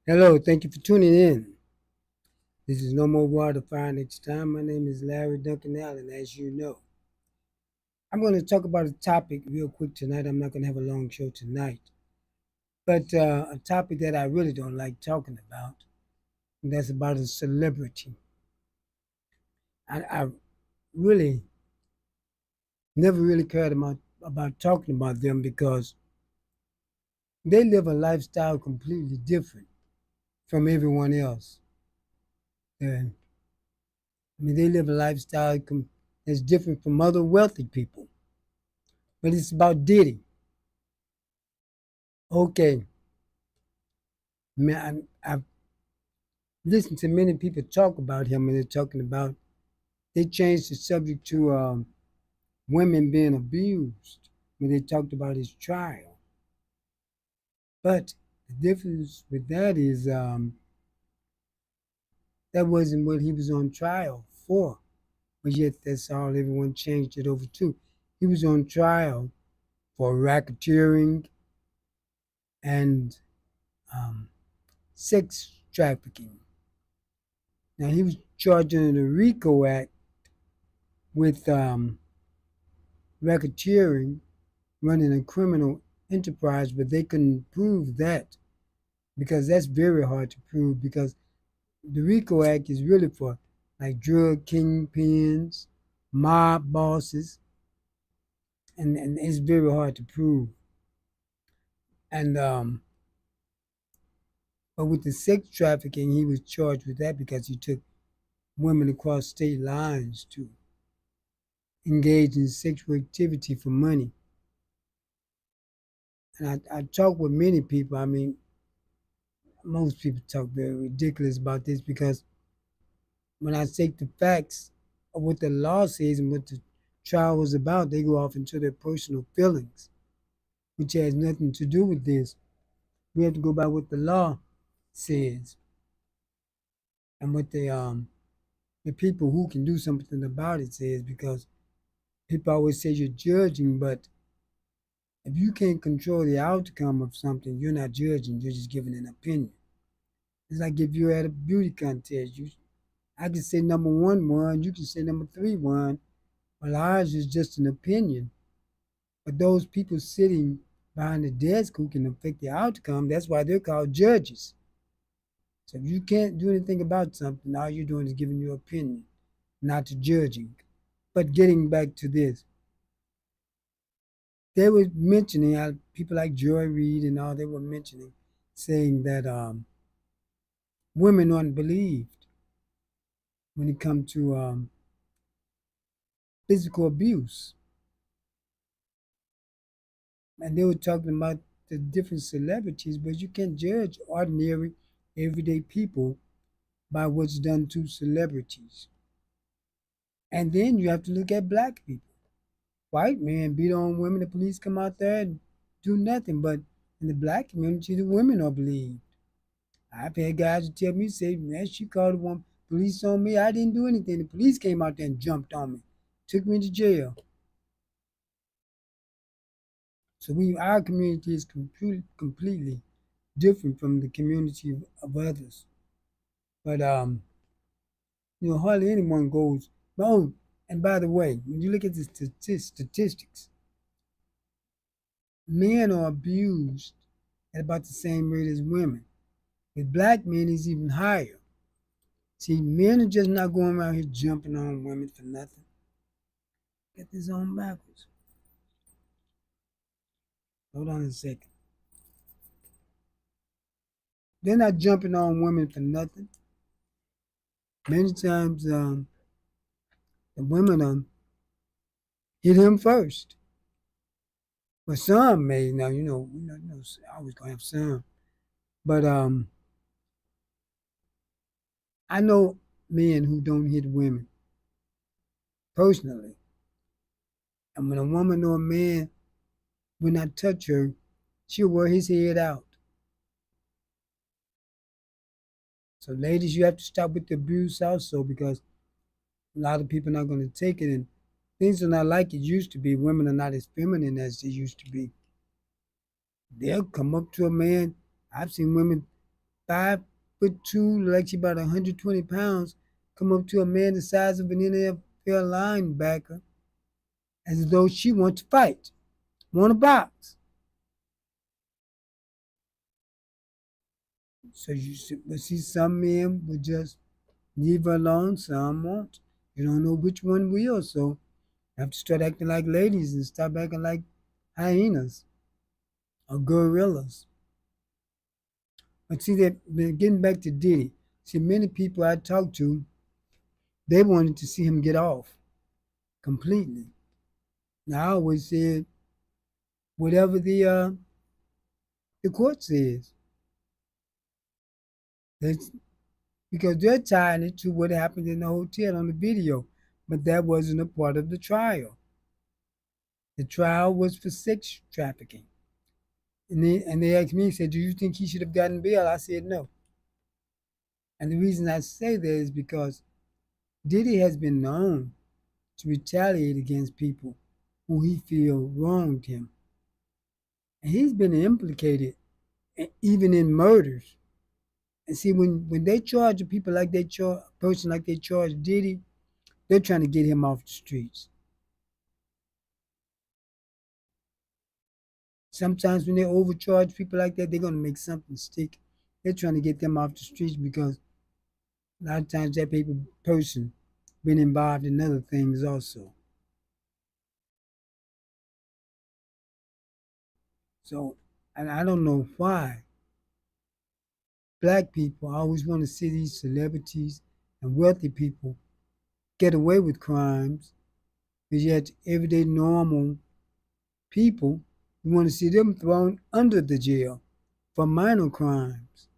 Hello, thank you for tuning in. This is No More Water Fire Next Time. My name is Larry Duncan Allen, as you know. I'm going to talk about a topic real quick tonight. I'm not going to have a long show tonight, but a topic that I really don't like talking about, and that's about a celebrity. I really never really cared about talking about them because they live a lifestyle completely different from everyone else. And they live a lifestyle that's different from other wealthy people. But it's about Diddy. Okay, man, I've listened to many people talk about him, and they're talking about they changed the subject to women being abused when they talked about his trial. But the difference with that is that wasn't what he was on trial for, but yet that's all everyone changed it over to. He was on trial for racketeering and um, sex trafficking. Now he was charged under the RICO Act with racketeering, running a criminal enterprise, but they couldn't prove that because that's very hard to prove because the RICO Act is really for like drug kingpins, mob bosses, and it's very hard to prove. And but with the sex trafficking, he was charged with that because he took women across state lines to engage in sexual activity for money. And I talk with many people. I mean, most people talk very ridiculous about this because when I take the facts of what the law says and what the trial was about, they go off into their personal feelings, which has nothing to do with this. We have to go by what the law says and what the people who can do something about it says because people always say you're judging, but if you can't control the outcome of something, you're not judging, you're just giving an opinion. It's like if you're at a beauty contest, I can say number one won, you can say number three won. Well, ours is just an opinion. But those people sitting behind the desk who can affect the outcome, that's why they're called judges. So if you can't do anything about something, all you're doing is giving your opinion, not to judging. But getting back to this, they were mentioning how people like Joy Reid and all they were mentioning, saying that women aren't believed when it comes to physical abuse. And they were talking about the different celebrities, but you can't judge ordinary, everyday people by what's done to celebrities. And then you have to look at black people. White men beat on women, the police come out there and do nothing. But in the black community, the women are believed. I've had guys who tell me, say, man, she called the one police on me. I didn't do anything. The police came out there and jumped on me, took me to jail. So our community is completely different from the community of others. But hardly anyone goes. Oh, and by the way, when you look at the statistics, men are abused at about the same rate as women. With black men, it's even higher. See, men are just not going around here jumping on women for nothing. Get this on backwards. Hold on a second. They're not jumping on women for nothing. Many times, the women hit him first. But some may now, I always gonna have some. But I know men who don't hit women personally. And when a woman or a man will not touch her, she'll wear his head out. So ladies, you have to stop with the abuse also because a lot of people are not going to take it and things are not like it used to be. Women are not as feminine as they used to be. They'll come up to a man. I've seen women 5'2", like she about 120 pounds, come up to a man the size of an NFL linebacker as though she wants to fight, want to box. So you see, but see, some men will just leave her alone, some won't. You don't know which one will, so you have to start acting like ladies and stop acting like hyenas or gorillas. But see, that getting back to Diddy, see, many people I talked to, they wanted to see him get off completely. Now I always said whatever the court says, that's because they're tying it to what happened in the hotel on the video, but that wasn't a part of the trial. The trial was for sex trafficking. And they asked me, said, "Do you think he should have gotten bail?" I said, "No." And the reason I say that is because Diddy has been known to retaliate against people who he feel wronged him. And he's been implicated even in murders. And see, when they charge a people like they charge a person like they charge Diddy, they're trying to get him off the streets. Sometimes when they overcharge people like that, they're gonna make something stick. They're trying to get them off the streets because a lot of times that person been involved in other things also. So, and I don't know why black people always want to see these celebrities and wealthy people get away with crimes, but yet everyday normal people, we want to see them thrown under the jail for minor crimes.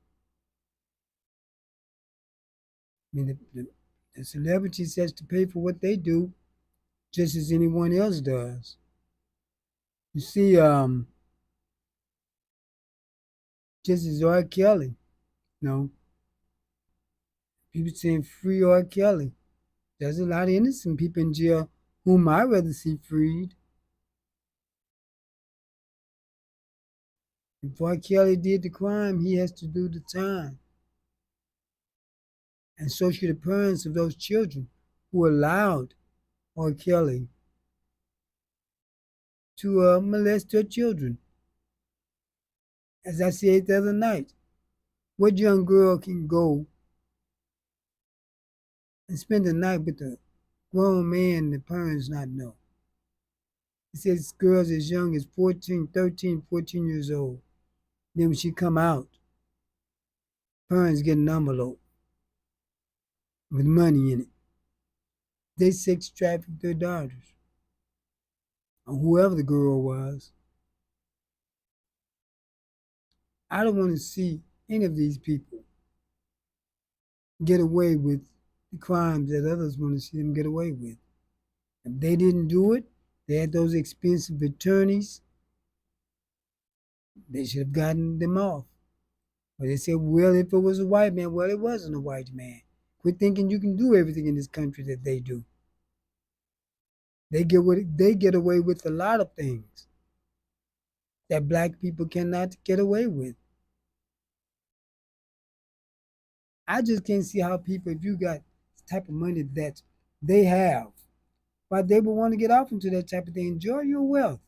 I mean, the celebrities has to pay for what they do just as anyone else does. You see, just as R. Kelly, you know, people saying free R. Kelly. There's a lot of innocent people in jail whom I'd rather see freed. If R. Kelly did the crime, he has to do the time. And so should the parents of those children who allowed R. Kelly to molest their children. As I said the other night, what young girl can go and spend the night with a grown man and the parents not know? It says girls as young as 14, 13, 14 years old. Then when she come out, parents get an envelope with money in it. They sex trafficked their daughters, or whoever the girl was. I don't want to see any of these people get away with the crimes that others want to see them get away with. If they didn't do it, they had those expensive attorneys, they should have gotten them off. But they said, well, if it was a white man, well, it wasn't a white man. Quit thinking you can do everything in this country that they do. They get away with a lot of things that black people cannot get away with. I just can't see how people, if you got the type of money that they have, why they would want to get off into that type of thing. Enjoy your wealth.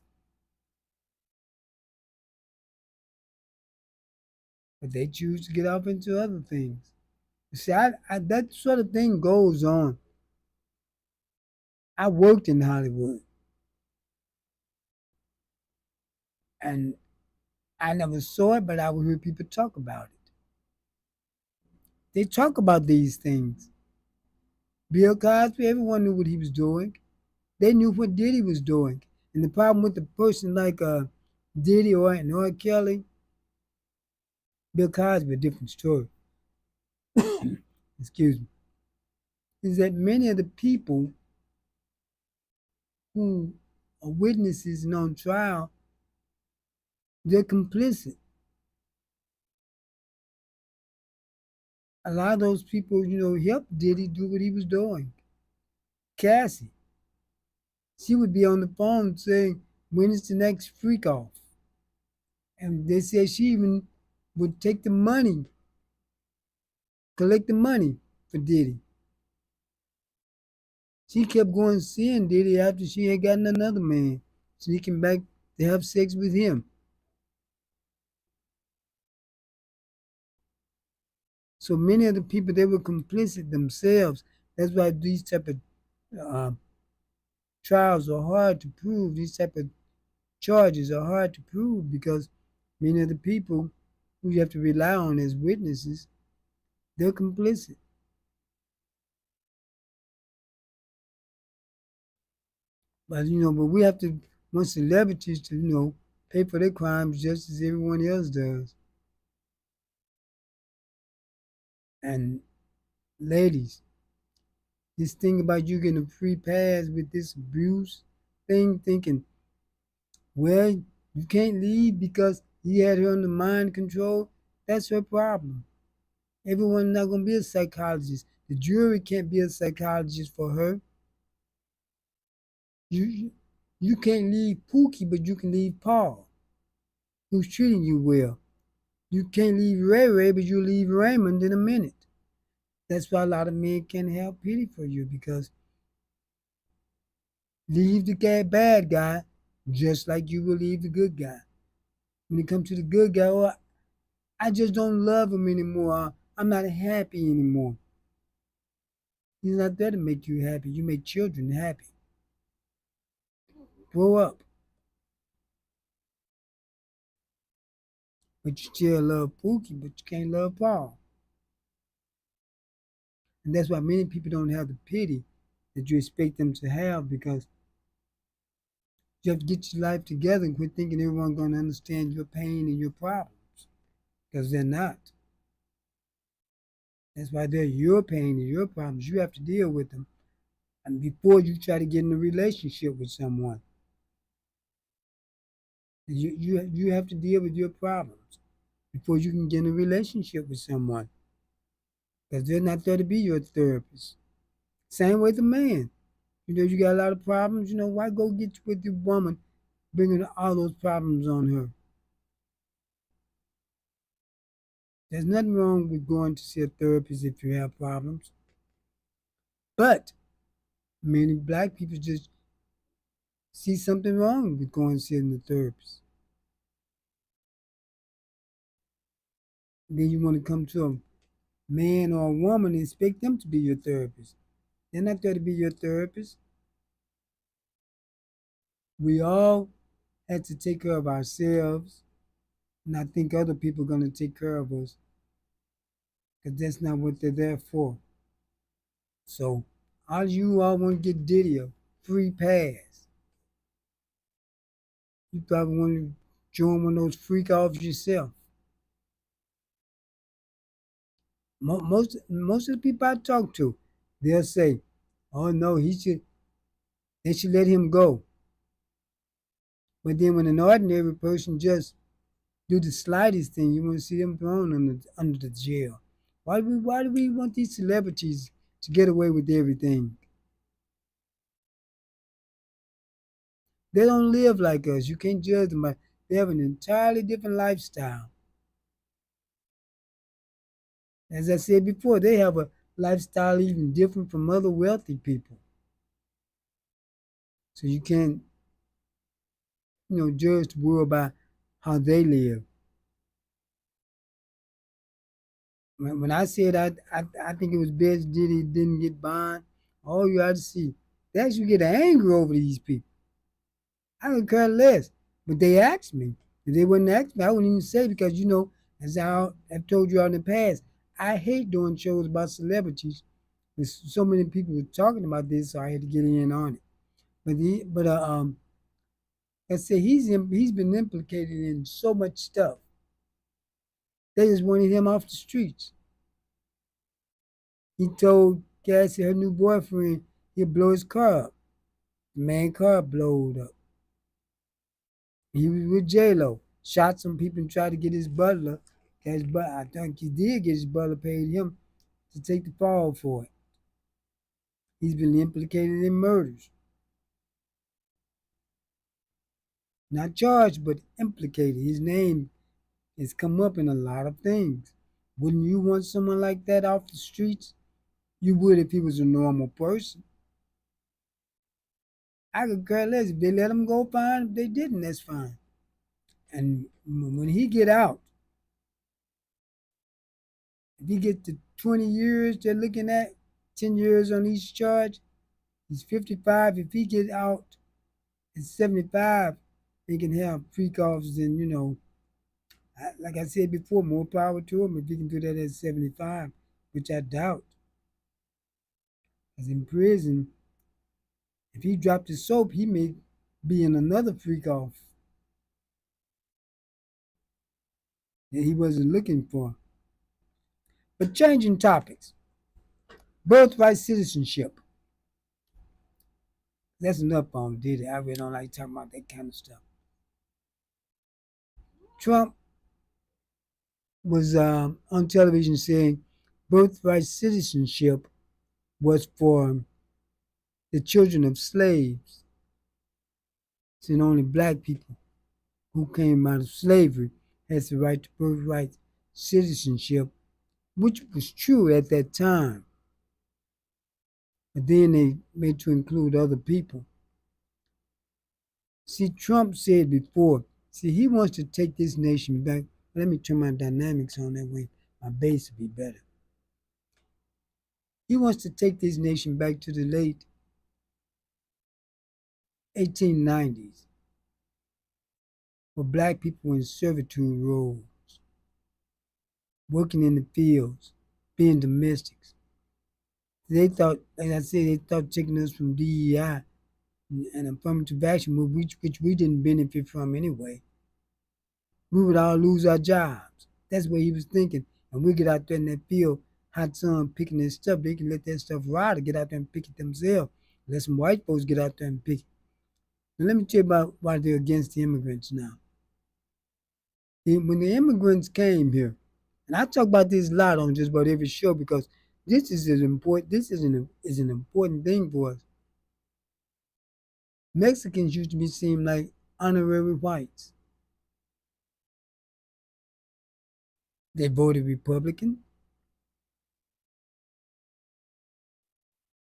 But they choose to get off into other things. See, that sort of thing goes on. I worked in Hollywood, and I never saw it, but I would hear people talk about it. They talk about these things. Bill Cosby, everyone knew what he was doing. They knew what Diddy was doing. And the problem with the person like Diddy or R. Kelly, Bill Cosby, a different story. Excuse me. Is that many of the people who are witnesses and on trial, they're complicit. A lot of those people, helped Diddy do what he was doing. Cassie, she would be on the phone saying, when is the next freak off? And they said she even would take the money collecting money for Diddy. She kept going seeing Diddy after she had gotten another man, sneaking back to have sex with him. So many of the people they were complicit themselves. That's why these type of uh, trials are hard to prove. These type of charges are hard to prove because many of the people who you have to rely on as witnesses, they're complicit. But but we have to want celebrities to pay for their crimes just as everyone else does. And ladies, this thing about you getting a free pass with this abuse thing, thinking, well, you can't leave because he had her under mind control, that's her problem. Everyone's not going to be a psychologist. The jury can't be a psychologist for her. You you can't leave Pookie, but you can leave Paul, who's treating you well. You can't leave Ray Ray, but you leave Raymond in a minute. That's why a lot of men can't have pity for you because leave the bad guy just like you will leave the good guy. When it comes to the good guy, oh, I just don't love him anymore. I'm not happy anymore. He's not there to make you happy. You make children happy. Grow up. But you still love Pookie, but you can't love Paul. And that's why many people don't have the pity that you expect them to have because you have to get your life together and quit thinking everyone's going to understand your pain and your problems because they're not. That's why they're your pain and your problems. You have to deal with them. And before you try to get in a relationship with someone, you have to deal with your problems before you can get in a relationship with someone because they're not there to be your therapist. Same with the man. You got a lot of problems. Why go get with the woman bringing all those problems on her? There's nothing wrong with going to see a therapist if you have problems. But many black people just see something wrong with going to see a therapist. Then you want to come to a man or a woman and expect them to be your therapist. They're not there to be your therapist. We all had to take care of ourselves, and I think other people are going to take care of us because that's not what they're there for. So, all you all want to get Diddy a free pass. You probably want to join one of those freak offs yourself. Most of the people I talk to, they'll say, "Oh no, they should let him go." But then when an ordinary person just do the slightest thing, you want to see them thrown under the jail. Why do we want these celebrities to get away with everything? They don't live like us. You can't judge them by they have an entirely different lifestyle. As I said before, they have a lifestyle even different from other wealthy people. So you can't, judge the world by how they live. When I said I think it was best Diddy didn't get bond, all you had to see, they actually get angry over these people. I don't care less. But they asked me. If they wouldn't ask me, I wouldn't even say because as I've told you all in the past, I hate doing shows about celebrities. There's so many people were talking about this, so I had to get in on it. But I said he's been implicated in so much stuff. They just wanted him off the streets. He told Cassie her new boyfriend he'd blow his car up. The man car blowed up. He was with J Lo. Shot some people and tried to get his butler. I think he did get his butler paid him to take the fall for it. He's been implicated in murders. Not charged, but implicated. His name has come up in a lot of things. Wouldn't you want someone like that off the streets? You would if he was a normal person. I could care less. If they let him go, fine. If they didn't, that's fine. And when he get out, if he get to 20 years, they're looking at 10 years on each charge. He's 55. If he get out at 75, he can have pre-calls and, like I said before, more power to him if he can do that at 75, which I doubt. Because in prison, if he dropped his soap, he may be in another freak-off that he wasn't looking for. But changing topics, birthright citizenship. That's enough on did it. I really don't like talking about that kind of stuff. Trump was on television saying birthright citizenship was for the children of slaves. And only black people who came out of slavery has the right to birthright citizenship, which was true at that time. But then they made to include other people. See, Trump said before, he wants to take this nation back. Let me turn my dynamics on that way. My bass will be better. He wants to take this nation back to the late 1890s, where black people were in servitude roles, working in the fields, being domestics. They thought, like I said, they thought taking us from DEI and affirmative action, which we didn't benefit from anyway, we would all lose our jobs. That's what he was thinking. And we get out there in that field, hot sun picking this stuff. They can let that stuff rot or get out there and pick it themselves. Let some white folks get out there and pick it. Now let me tell you about why they're against the immigrants now. When the immigrants came here, and I talk about this a lot on just about every show because this is an important thing for us. Mexicans used to be seen like honorary whites. They voted Republican.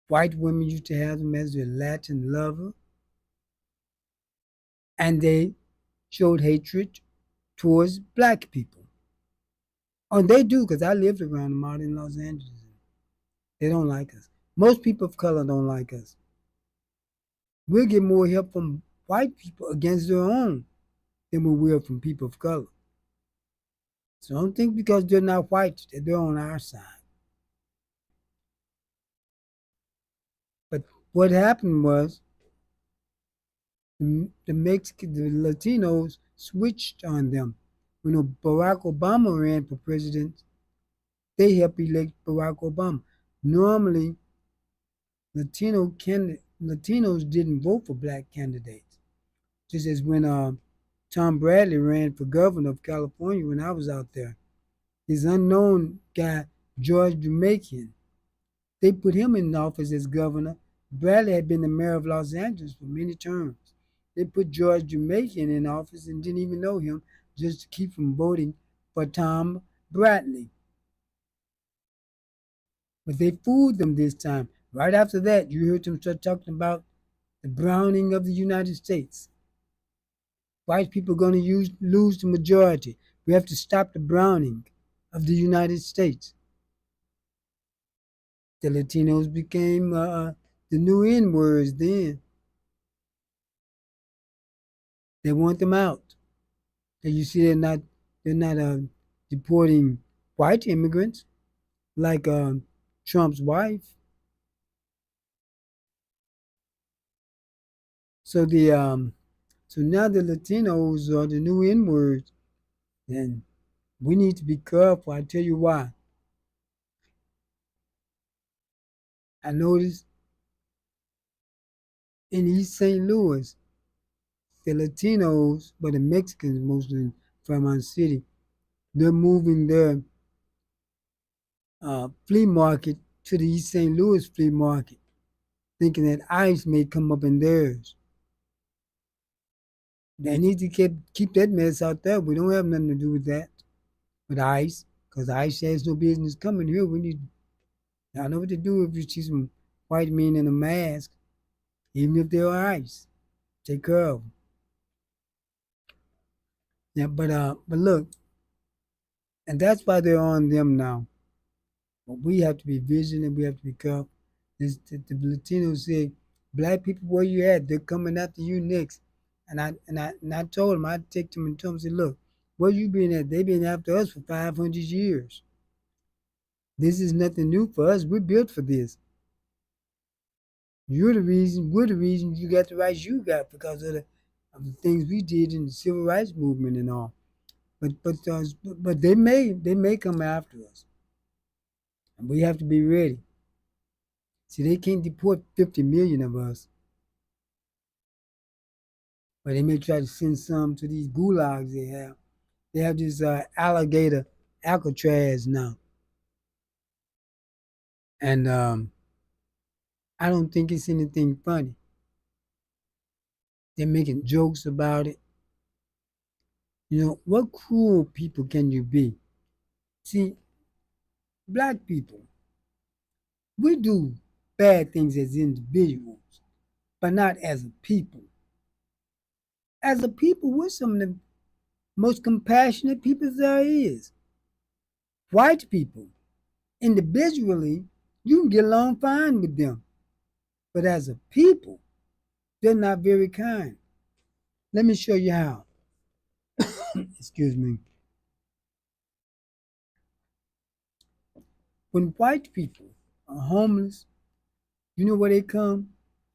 White women used to have them as their Latin lover. And they showed hatred towards black people. And they do, because I lived around them out in Los Angeles. They don't like us. Most people of color don't like us. We'll get more help from white people against their own than we will from people of color. So don't think because they're not white that they're on our side. But what happened was the Latinos switched on them. When Barack Obama ran for president, they helped elect Barack Obama. Normally, Latinos didn't vote for black candidates. Just as when Tom Bradley ran for governor of California when I was out there. This unknown guy, George Jamaican, they put him in office as governor. Bradley had been the mayor of Los Angeles for many terms. They put George Jamaican in office and didn't even know him just to keep from voting for Tom Bradley. But they fooled them this time. Right after that, you heard them start talking about the browning of the United States. White people are going to lose the majority. We have to stop the browning of the United States. The Latinos became the new N-words then. They want them out. And you see they're not deporting white immigrants like Trump's wife. So so now the Latinos are the new N-words, and we need to be careful. I tell you why. I noticed in East St. Louis, the Latinos, but the Mexicans mostly in Fremont City, they're moving their flea market to the East St. Louis flea market, thinking that ICE may come up in theirs. They need to keep that mess out there. We don't have nothing to do with that, with ICE, because ICE has no business coming here. We need, I know what to do if you see some white men in a mask, even if they're ICE. Take care of them. Yeah, but look, and that's why they're on them now. But we have to be vigilant. We have to be careful. The Latinos say, "Black people, where you at? They're coming after you next." And I told them, I take them and tell them, say, "Look, where you been at? They've been after us for 500 years. This is nothing new for us. We're built for this. You're the reason. We're the reason you got the rights you got because of the things we did in the civil rights movement and all. But they may come after us, and we have to be ready. See, they can't deport 50 million of us, but they may try to send some to these gulags they have. They have this alligator Alcatraz now, and I don't think it's anything funny. They're making jokes about it. You know, what cruel people can you be? See, black people, we do bad things as individuals, but not as a people. As a people, we're some of the most compassionate people there is. White people, individually, you can get along fine with them, but as a people, they're not very kind. Let me show you how. Excuse me. When white people are homeless, you know where they come?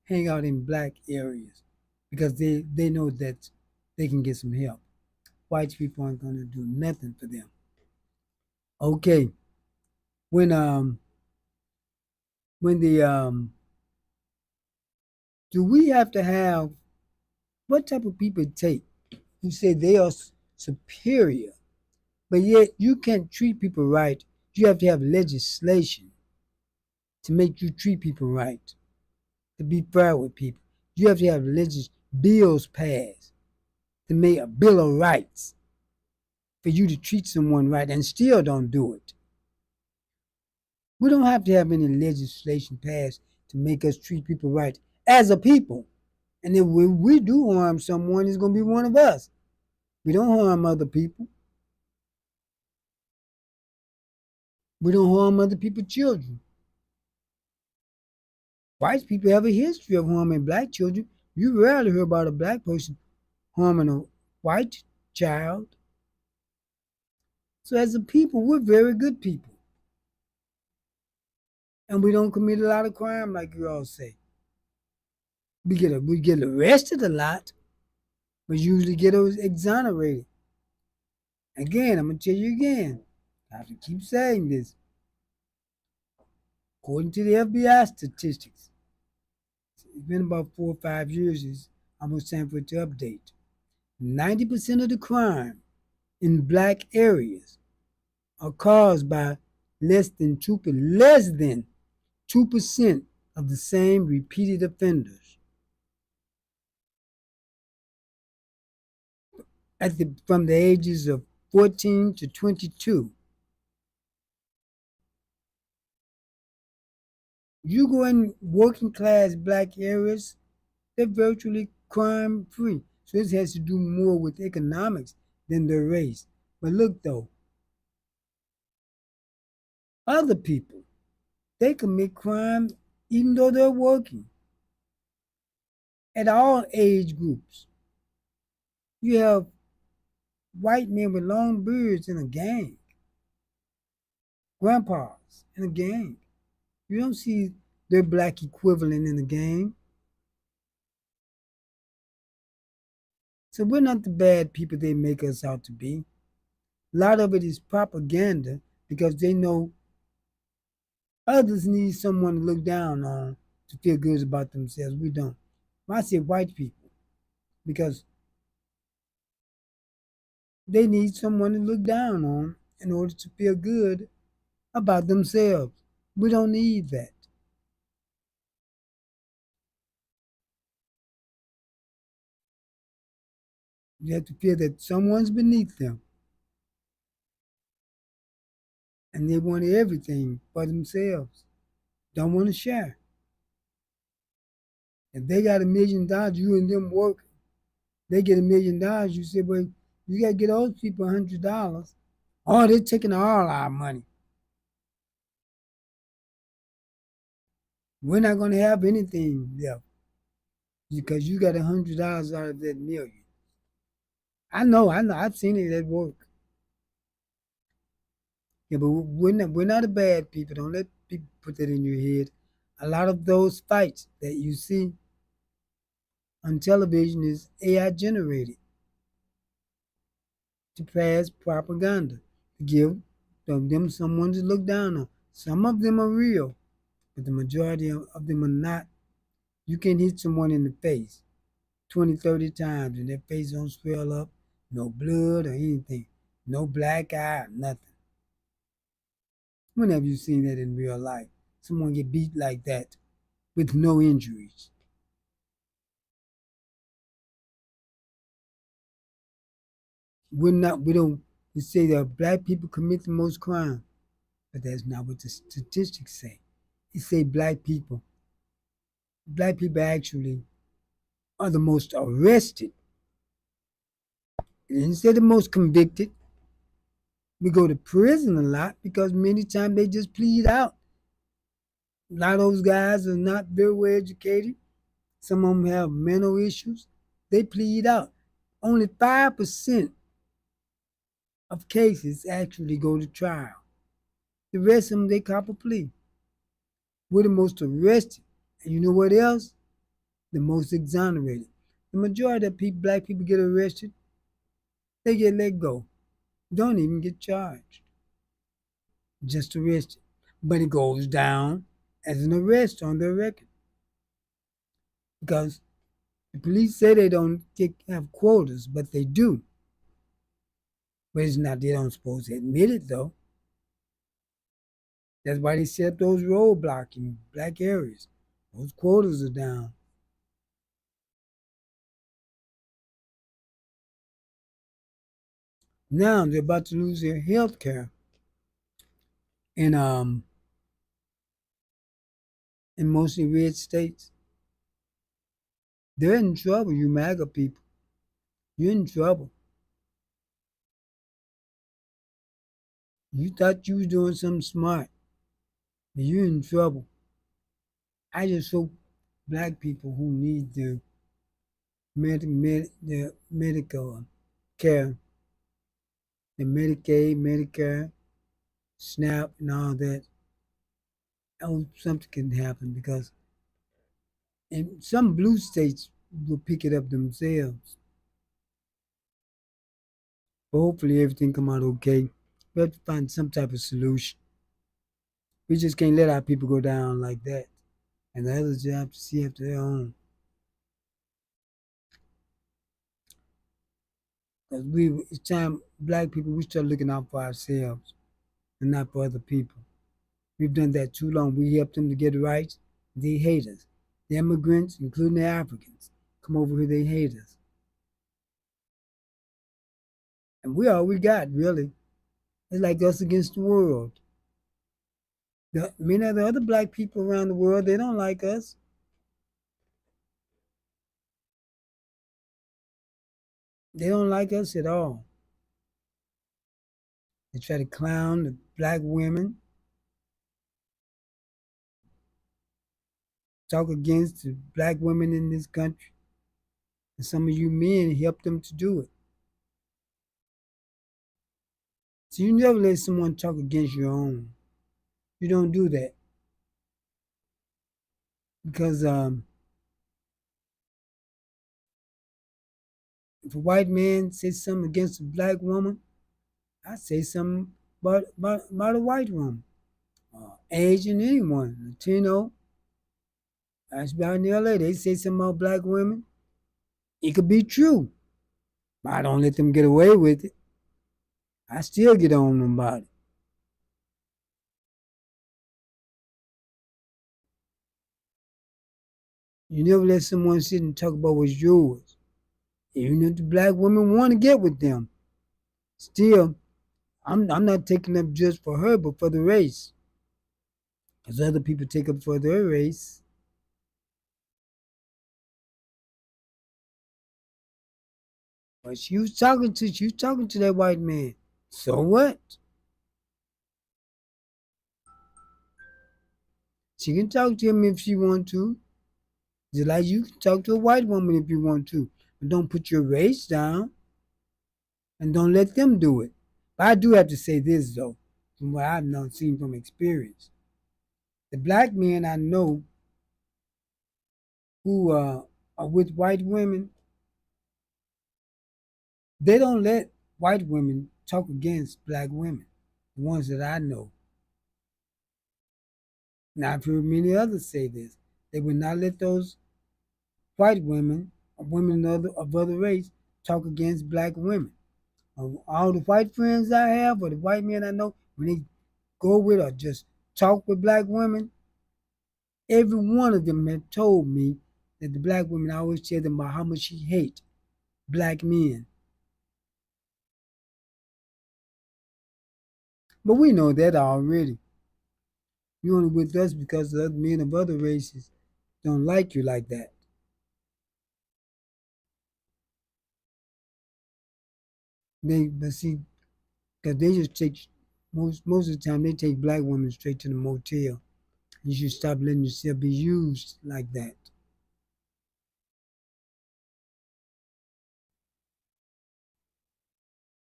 Hang out in black areas because they know that they can get some help. White people aren't going to do nothing for them. Okay, when um when the do we have to have what type of people take who say they are superior, but yet you can't treat people right? You have to have legislation to make you treat people right, to be fair with people. You have to have bills passed to make a bill of rights for you to treat someone right and still don't do it. We don't have to have any legislation passed to make us treat people right as a people. And if we do harm someone, it's going to be one of us. We don't harm other people. We don't harm other people's children. White people have a history of harming black children. You rarely hear about a black person harming a white child. So as a people, we're very good people. And we don't commit a lot of crime like you all say. We get arrested a lot, but usually get exonerated. Again, I'm gonna tell you again. I have to keep saying this. According to the FBI statistics, it's been about 4 or 5 years. It's almost time for it to update. 90% of the crime in black areas are caused by less than 2% of the same repeated offenders from the ages of 14 to 22. You go in working class black areas, they're virtually crime free. So this has to do more with economics than their race. But look though, other people, they commit crime even though they're working at all age groups. You have white men with long beards in a gang, grandpas in a gang. You don't see their black equivalent in the gang. So we're not the bad people they make us out to be. A lot of it is propaganda because they know others need someone to look down on to feel good about themselves. We don't. I say white people because they need someone to look down on in order to feel good about themselves. We don't need that. You have to feel that someone's beneath them. and they want everything for themselves. Don't want to share. If they got $1 million, you and them work, they get $1 million. You say, well, you got to get those people $100. Oh, they're taking all our money. We're not going to have anything left because you got $100 out of that million. I know. I've seen it at work. Yeah, but we're not a bad people. Don't let people put that in your head. A lot of those fights that you see on television is AI generated to pass propaganda, to give them someone to look down on. Some of them are real, but the majority of them are not. You can hit someone in the face 20, 30 times and their face don't swell up, no blood or anything, no black eye, nothing. When have you seen that in real life? Someone get beat like that with no injuries. We say that black people commit the most crime, but that's not what the statistics say. It say black people actually are the most arrested. Instead of most convicted, we go to prison a lot because many times they just plead out. A lot of those guys are not very well educated. Some of them have mental issues. They plead out. Only 5% of cases actually go to trial. The rest of them, they cop a plea. We're the most arrested. And you know what else? The most exonerated. The majority of black people get arrested, they get let go. Don't even get charged. Just arrested. But it goes down as an arrest on their record. Because the police say they don't have quotas, but they do. But it's not, they don't supposed to admit it though. That's why they set up those roadblocks in black areas. Those quotas are down. Now they're about to lose their health care in in mostly red states. They're in trouble, you MAGA people. You're in trouble. You thought you was doing something smart, but you're in trouble. I just hope black people who need the medical care, the Medicaid, Medicare, SNAP, and all that, I hope something can happen because in some blue states will pick it up themselves. But hopefully everything come out okay. We have to find some type of solution. We just can't let our people go down like that. And the others just have to see after their own. Because it's time black people, we start looking out for ourselves and not for other people. We've done that too long. We helped them to get rights. They hate us. The immigrants, including the Africans, come over here, they hate us. And we all we got, really. It's like us against the world. Many of the other black people around the world, they don't like us. They don't like us at all. They try to clown the black women, talk against the black women in this country. And some of you men help them to do it. So you never let someone talk against your own. You don't do that. Because if a white man says something against a black woman, I say something about a white woman. Asian, anyone, Latino. That's about in LA. They say something about black women. It could be true. But I don't let them get away with it. I still get on them about it. You never let someone sit and talk about what's yours. Even if the black women want to get with them, still, I'm not taking up just for her, but for the race. Because other people take up for their race. But she was talking to that white man. So what? She can talk to him if she want to. Just like you can talk to a white woman if you want to. But don't put your race down and don't let them do it. But I do have to say this though, from what I've known seen from experience. The black men I know who are with white women, they don't let white women talk against black women. The ones that I know. Now I've heard many others say this. They would not let those white women or women of other race talk against black women. All the white friends I have or the white men I know, when they go with or just talk with black women, every one of them have told me that the black women, I always tell them about how much she hate black men. But we know that already. You're only with us because the other men of other races don't like you like that. But see, because they just take most of the time they take black women straight to the motel. You should stop letting yourself be used like that.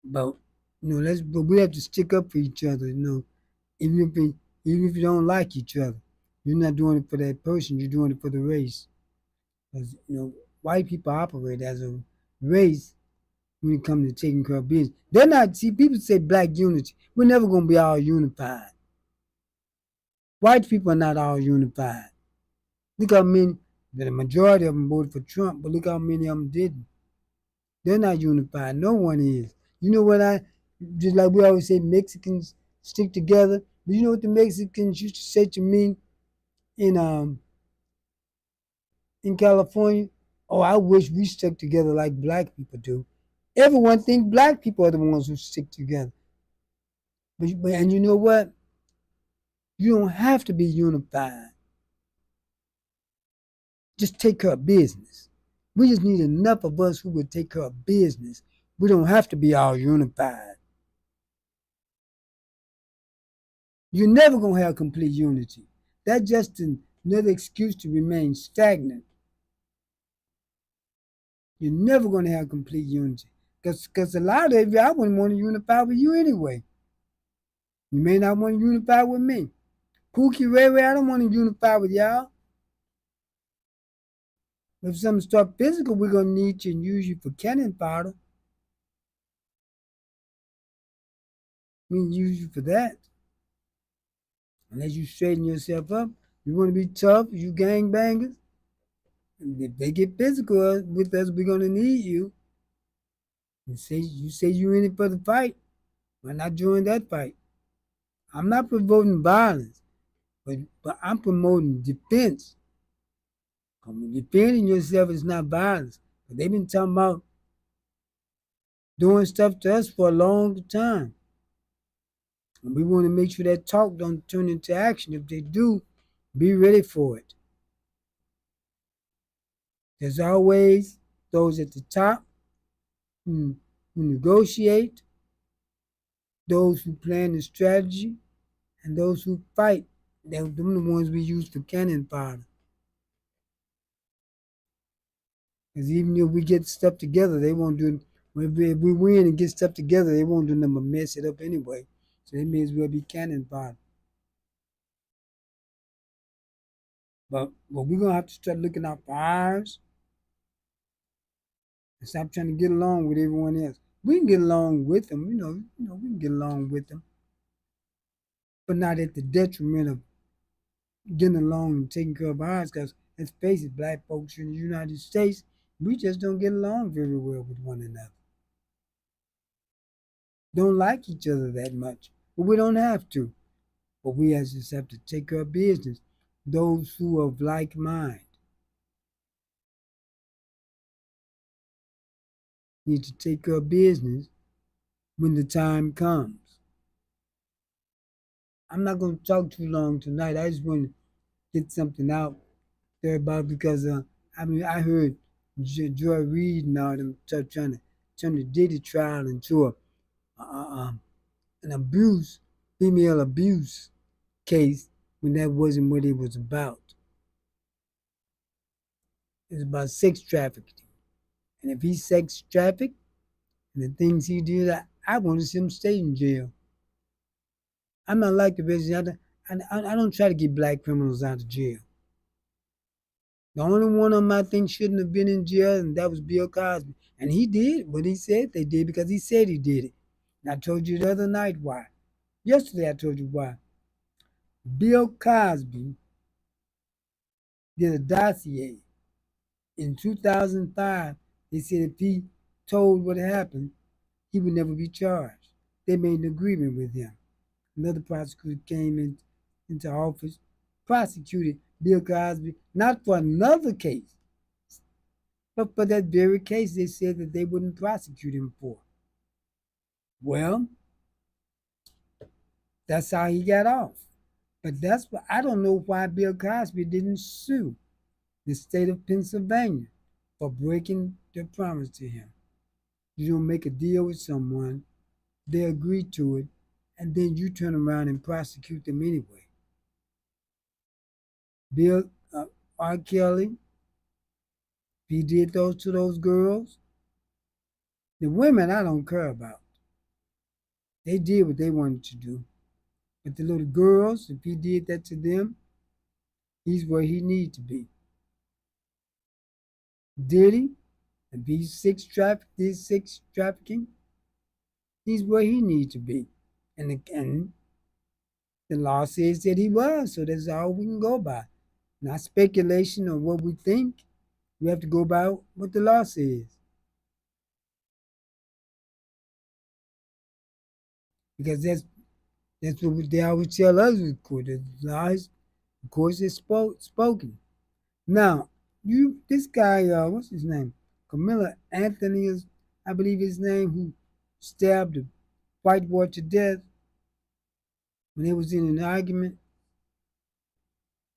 But but we have to stick up for each other. Even if we, even if you don't like each other, you're not doing it for that person. You're doing it for the race. Because white people operate as a race when it comes to taking care of business. They're not. See, people say black unity. We're never going to be all unified. White people are not all unified. Look how many. The majority of them voted for Trump, but look how many of them didn't. They're not unified. No one is. You know what I just like we always say Mexicans stick together. But you know what the Mexicans used to say to me in California? Oh, I wish we stuck together like black people do. Everyone think black people are the ones who stick together. But and you know what? You don't have to be unified. Just take care of business. We just need enough of us who will take care of business. We don't have to be all unified. You're never going to have complete unity. That's just another excuse to remain stagnant. You're never going to have complete unity. Because a lot of you, I wouldn't want to unify with you anyway. You may not want to unify with me. Pookie Ray Ray, I don't want to unify with y'all. If something start physical, we're going to need you and use you for cannon fodder. We can use you for that. Unless you straighten yourself up. You want to be tough, you gangbangers. If they get physical with us, we're going to need you. You say you're in it for the fight. Why not join that fight? I'm not promoting violence, but I'm promoting defense. Defending yourself is not violence. But they've been talking about doing stuff to us for a long time. And we want to make sure that talk don't turn into action. If they do, be ready for it. There's always those at the top who negotiate, those who plan the strategy, and those who fight. They're the ones we use for cannon fodder. Because even if we get stuff together, they won't do. If we win and get stuff together, they won't do nothing but mess it up anyway. So they may as well be cannon fodder. But we're gonna have to start looking out for ours and stop trying to get along with everyone else. We can get along with them, we can get along with them, but not at the detriment of getting along and taking care of ours. Because let's face it, black folks in the United States, we just don't get along very well with one another. Don't like each other that much, but we don't have to. But we just have to take care of business. Those who are of like mind need to take care of business when the time comes. I'm not going to talk too long tonight. I just want to get something out there about because I heard Joy Reid and all them trying to dig the trial into an abuse, female abuse case when that wasn't what it was about. It's about sex trafficking. And if he's sex trafficked and the things he did, I want to see him stay in jail. I'm not like the president. I don't try to get black criminals out of jail. The only one of them I think shouldn't have been in jail, and that was Bill Cosby. And he did what he said they did because he said he did it. And I told you the other night why. Yesterday I told you why. Bill Cosby did a dossier in 2005. They said if he told what happened, he would never be charged. They made an agreement with him. Another prosecutor came into office, prosecuted Bill Cosby, not for another case, but for that very case they said that they wouldn't prosecute him for. Well, that's how he got off. But that's why I don't know why Bill Cosby didn't sue the state of Pennsylvania for breaking their promise to him. You don't make a deal with someone, they agree to it, and then you turn around and prosecute them anyway. Bill R. Kelly, he did those to those girls. The women I don't care about. They did what they wanted to do. But the little girls, if he did that to them, he's where he needs to be. Did he? If he's sex trafficking, he's where he needs to be. And the law says that he was, so that's all we can go by. Not speculation or what we think. We have to go by what the law says. Because that's what they always tell us with court. The law is, of course, is spoken. Now, this guy, what's his name? Camilla Anthony is, I believe his name, who stabbed a white boy to death when they was in an argument.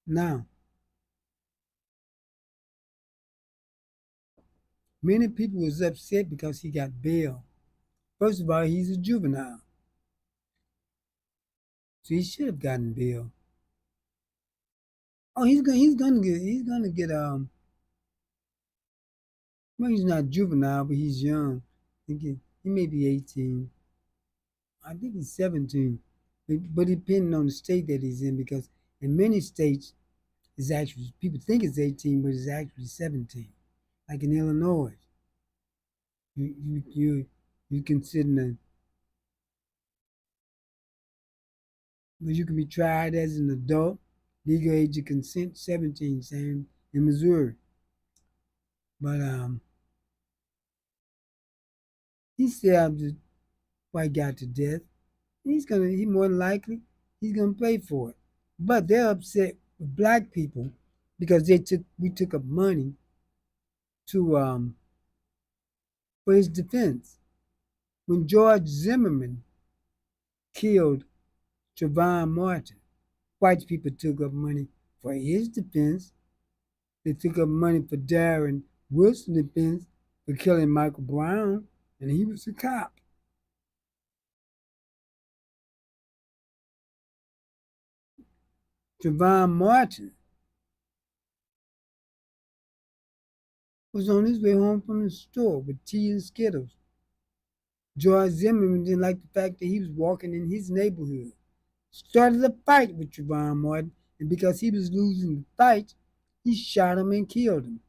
Now, many people was upset because he got bail. First of all, he's a juvenile, so he should have gotten bail. Oh, he's gonna get. Well, he's not juvenile, but he's young. He may be 18. I think he's 17. But depending on the state that he's in, because in many states, it's actually, people think it's 18, but it's actually 17. Like in Illinois, you consider, but you can be tried as an adult, legal age of consent 17, same in Missouri. But he stabbed the white guy to death. He more than likely, he's gonna pay for it. But they're upset with black people because we took up money to for his defense. When George Zimmerman killed Trayvon Martin, white people took up money for his defense. They took up money for Darren Wilson's defense for killing Michael Brown, and he was a cop. Trayvon Martin was on his way home from the store with tea and Skittles. George Zimmerman didn't like the fact that he was walking in his neighborhood. Started a fight with Trayvon Martin, and because he was losing the fight, he shot him and killed him.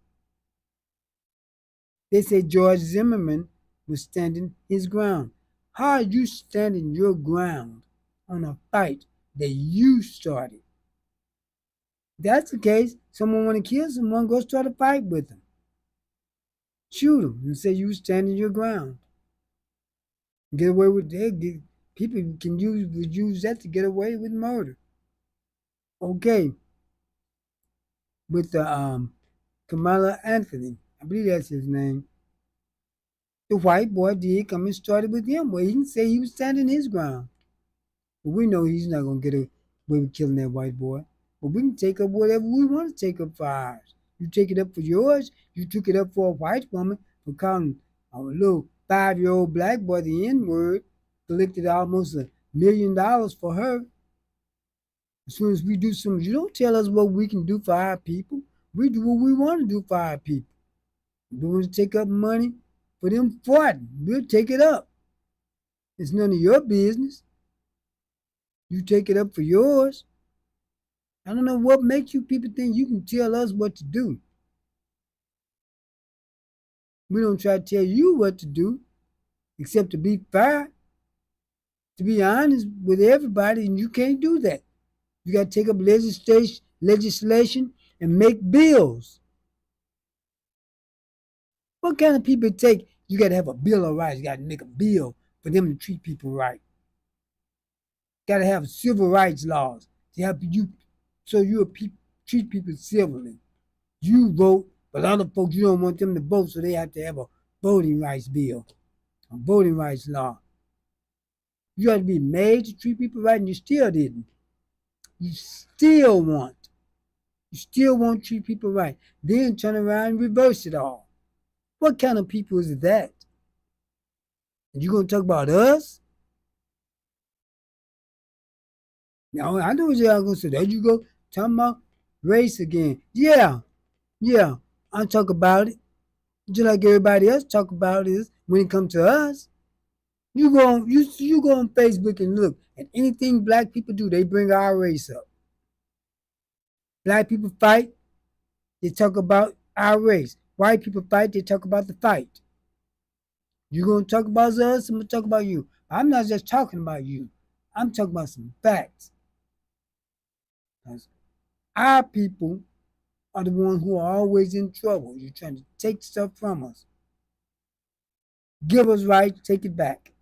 They say George Zimmerman was standing his ground. How are you standing your ground on a fight that you started? If that's the case, someone want to kill someone, go start a fight with them. Shoot them and say you standing your ground. Get away with that. People can use that to get away with murder. Okay, with the Kamala Anthony, I believe that's his name. The white boy did come and started with him. Well, he didn't say he was standing his ground. But we know he's not gonna get away with killing that white boy. But we can take up whatever we want to take up for ours. You take it up for yours. You took it up for a white woman for calling a little 5-year-old black boy the N word. Collected almost $1 million for her. As soon as we do something, you don't tell us what we can do for our people. We do what we want to do for our people. If we want to take up money for them fighting, we'll take it up. It's none of your business. You take it up for yours. I don't know what makes you people think you can tell us what to do. We don't try to tell you what to do, except to be fair, to be honest with everybody, and you can't do that. You got to take up legislation and make bills. What kind of people take? You got to have a bill of rights. You got to make a bill for them to treat people right. Got to have civil rights laws to help you, so you treat people civilly. You vote, but other folks you don't want them to vote, so they have to have a voting rights bill, a voting rights law. You had to be made to treat people right, and you still didn't. You still want to treat people right. Then turn around and reverse it all. What kind of people is that? You gonna talk about us? Now I know what y'all gonna say. There you go, talking about race again. Yeah, yeah. I talk about it. Just like everybody else talk about it when it comes to us. You go on Facebook and look at anything black people do, they bring our race up. Black people fight, they talk about our race. White people fight, they talk about the fight. You gonna talk about us, I'm gonna talk about you. I'm not just talking about you. I'm talking about some facts. Our people are the ones who are always in trouble. You're trying to take stuff from us. Give us rights, take it back.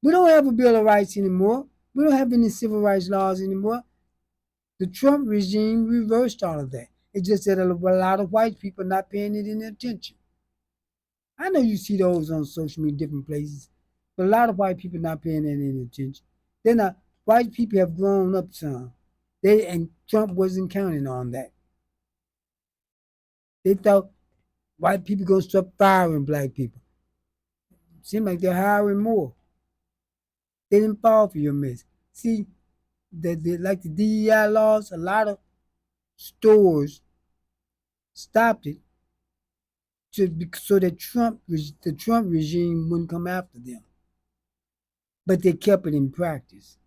We don't have a Bill of Rights anymore. We don't have any civil rights laws anymore. The Trump regime reversed all of that. It's just that a lot of white people are not paying it any attention. I know you see those on social media, different places, but a lot of white people not paying it any attention. They're not. White people have grown up some. And Trump wasn't counting on that. They thought white people gonna stop firing black people. Seems like they're hiring more. They didn't fall for your mess. See, like the DEI laws, a lot of stores stopped it so that the Trump regime wouldn't come after them. But they kept it in practice.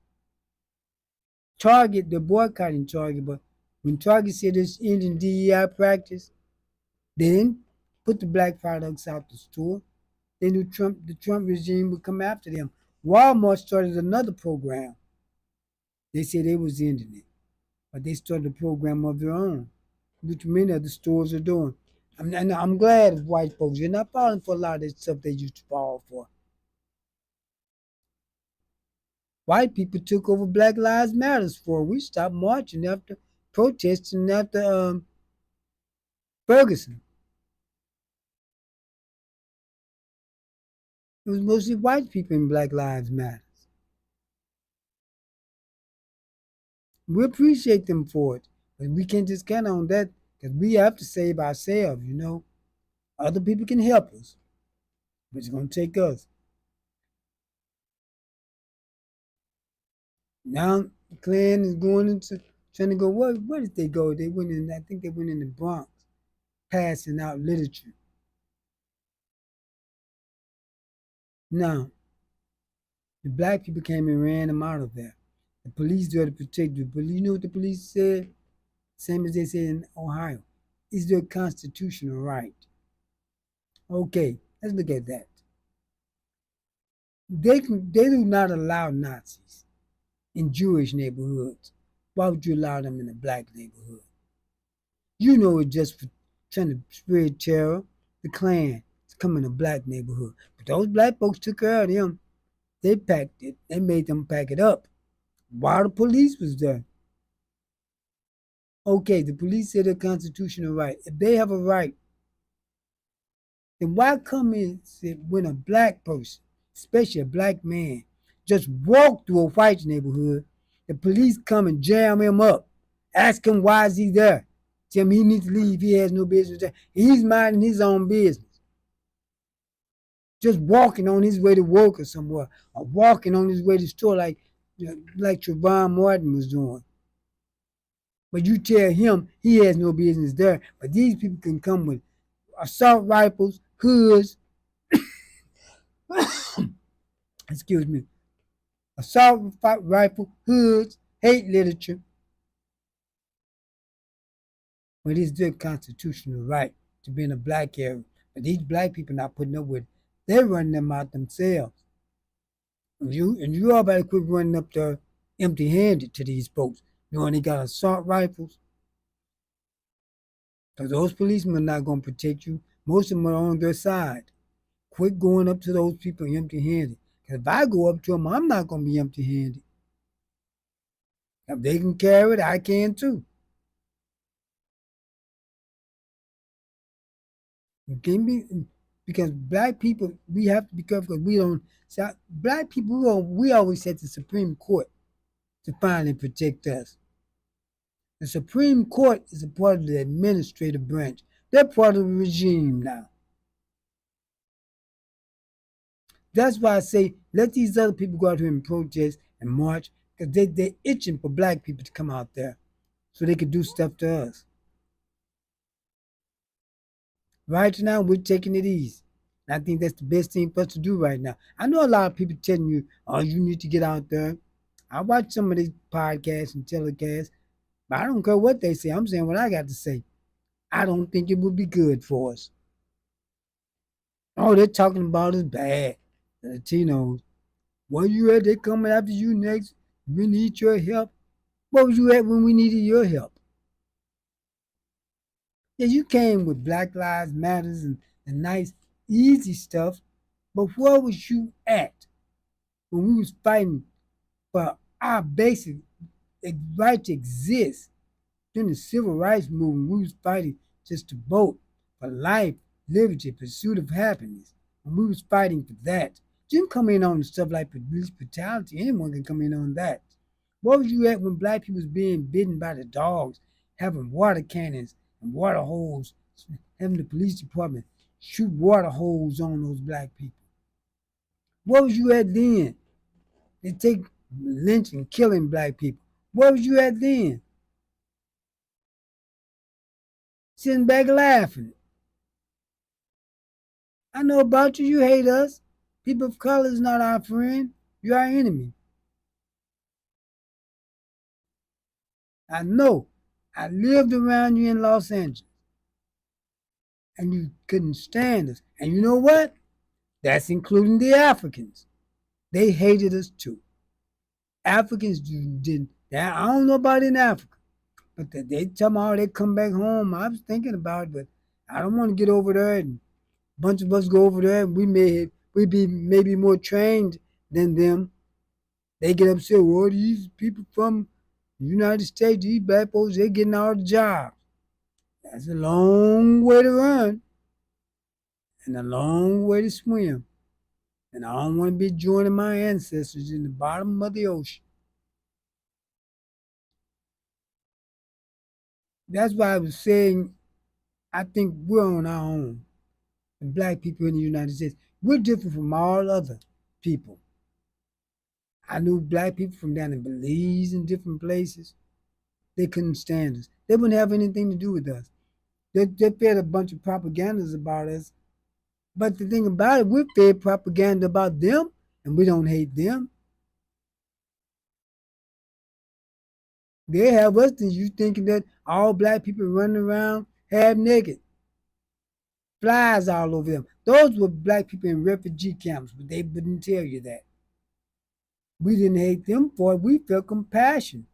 Target, they're boycotting Target, but when Target said it's ending DEI practice, they didn't put the black products out the store. They knew the Trump regime would come after them. Walmart started another program. They said they was ending it, but they started a program of their own, which many of the stores are doing. And I'm glad white folks, you're not falling for a lot of that stuff they used to fall for. White people took over Black Lives Matters for. We stopped marching after protesting after Ferguson. It was mostly white people in Black Lives Matter. We appreciate them for it, but we can't just count on that because we have to save ourselves, you know. Other people can help us, but it's going to take us. Now, Klan is going into trying to go. Where did they go? They went in. I think they went in the Bronx, passing out literature. Now, the black people came and ran them out of there. The police there to protect the police. You know what the police said? Same as they said in Ohio. Is their constitutional right? Okay, let's look at that. They do not allow Nazis in Jewish neighborhoods. Why would you allow them in a black neighborhood? You know it's just for trying to spread terror. The Klan is coming in a black neighborhood. But those black folks took care of them. They packed it. They made them pack it up. While the police was there. Okay, the police said their constitutional right. If they have a right, then why come in when a black person, especially a black man, just walk through a white neighborhood. The police come and jam him up, ask him why is he there, tell him he needs to leave, he has no business there. He's minding his own business, just walking on his way to work or somewhere, or walking on his way to the store like Trayvon Martin was doing. But you tell him he has no business there. But these people can come with assault rifles, hoods, excuse me, assault rifle, hoods, hate literature. But it's their constitutional right to be in a black area. But these black people not putting up with it. They're running them out themselves. And you all better quit running up there empty handed to these folks. You know, they got assault rifles. Because those policemen are not going to protect you. Most of them are on their side. Quit going up to those people empty handed. Because if I go up to them, I'm not going to be empty handed. If they can carry it, I can too. You can be, because black people, we have to be careful because we don't. So black people, we always set the Supreme Court to finally protect us. The Supreme Court is a part of the administrative branch. They're part of the regime now. That's why I say let these other people go out here and protest and march because they're itching for black people to come out there so they could do stuff to us. Right now, we're taking it easy. And I think that's the best thing for us to do right now. I know a lot of people telling you, oh, you need to get out there. I watch some of these podcasts and telecasts, but I don't care what they say. I'm saying what I got to say. I don't think it would be good for us. Oh, they're talking about us bad. The Latinos. Where you at? They coming after you next. We need your help. Where was you at when we needed your help? Yeah, you came with Black Lives Matters and the nice, easy stuff, but where was you at when we was fighting for our basic right to exist during the civil rights movement? We was fighting just to vote for life, liberty, pursuit of happiness. And we was fighting for that. You can come in on stuff like police brutality. Anyone can come in on that. Where was you at when black people was being bitten by the dogs, having water cannons and water holes, having the police department shoot water holes on those black people? Where was you at then? They take lynching, killing black people. Where was you at then? Sitting back laughing. I know about you. You hate us. People of color is not our friend. You're our enemy. I know. I lived around you in Los Angeles. And you couldn't stand us. And you know what? That's including the Africans. They hated us too. Africans didn't. I don't know about in Africa, but they tell me how they come back home. I was thinking about it, but I don't want to get over there and a bunch of us go over there and we be maybe more trained than them. They get upset. Well, these people from the United States, these black folks, they getting all the jobs. That's a long way to run and a long way to swim. And I don't want to be joining my ancestors in the bottom of the ocean. That's why I was saying I think we're on our own. The black people in the United States. We're different from all other people. I knew black people from down in Belize and different places. They couldn't stand us. They wouldn't have anything to do with us. They fed a bunch of propagandas about us. But the thing about it, we're fed propaganda about them, and we don't hate them. They have us and you thinking that all black people running around half naked, flies all over them. Those were black people in refugee camps, but they wouldn't tell you that. We didn't hate them for it. We felt compassion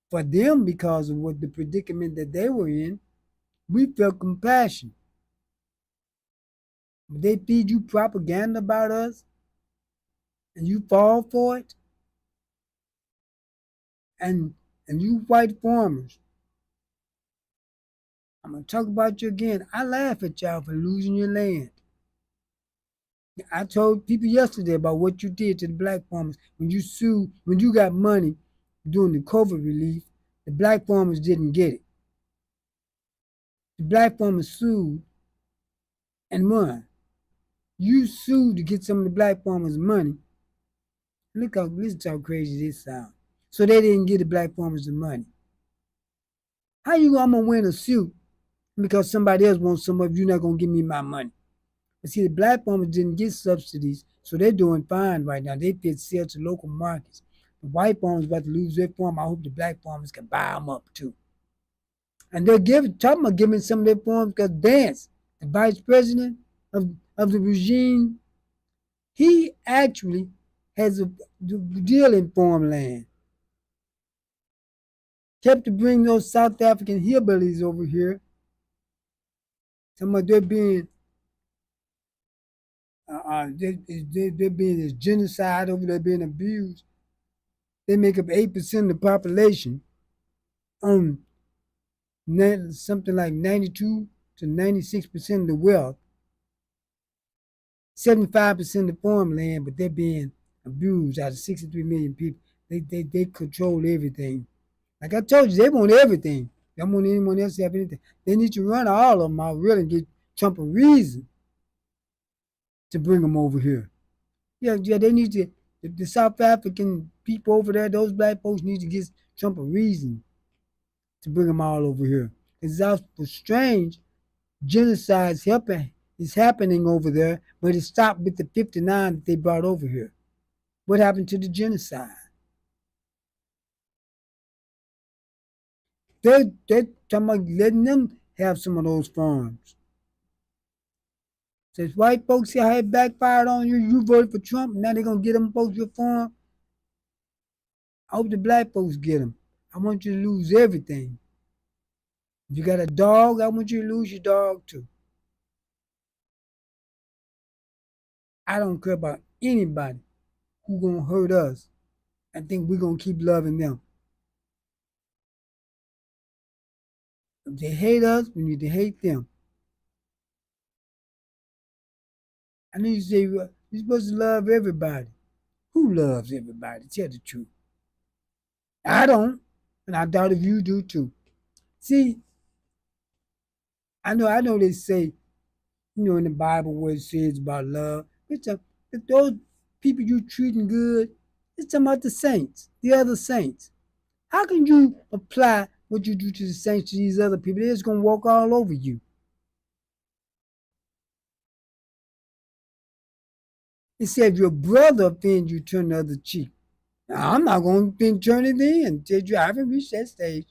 for them because of what the predicament that they were in. We felt compassion. But they feed you propaganda about us and you fall for it. And you white farmers, I'm gonna talk about you again. I laugh at y'all for losing your land. I told people yesterday about what you did to the black farmers when you sued, when you got money during the COVID relief. The black farmers didn't get it. The black farmers sued and won. You sued to get some of the black farmers' money. Listen to how crazy this sounds. So they didn't give the black farmers the money. How you gonna win a suit because somebody else wants some of it, you're not gonna give me my money? But see, the black farmers didn't get subsidies, so they're doing fine right now. They fit sell to local markets. The white farmers about to lose their farm. I hope the black farmers can buy them up too. And they're talking about giving some of their farms because Vance, the vice president of the regime, he actually has a deal in farmland. Kept to bring those South African hillbillies over here. Some of they're being they're being this genocide over there, being abused. They make up 8% of the population, own something like 92 to 96% of the wealth, 75% of the farmland, but they're being abused out of 63 million people. They control everything. Like I told you, they want everything. They don't want anyone else to have anything. They need to run all of them out really and get Trump a reason to bring them over here. Yeah, they need to. The South African people over there, those black folks need to give Trump a reason to bring them all over here. It's also strange. Genocide is happening over there, but it stopped with the 59 that they brought over here. What happened to the genocide? They're talking about letting them have some of those farms. Since white folks see how it backfired on you, you voted for Trump, now they're going to get them folks your farm. I hope the black folks get them. I want you to lose everything. If you got a dog, I want you to lose your dog too. I don't care about anybody who gonna hurt us and think we're gonna keep loving them. If they hate us, we need to hate them. I need to say you're supposed to love everybody. Who loves everybody? Tell the truth. I don't, and I doubt if you do too. See, I know they say, in the Bible where it says about love, if those people you treating good, it's talking about the saints, the other saints. How can you apply what you do to the saints to these other people? They're just gonna walk all over you. It said if your brother offends you, turn the other cheek. Now, I'm not gonna turn it in. Tell you I haven't reached that stage.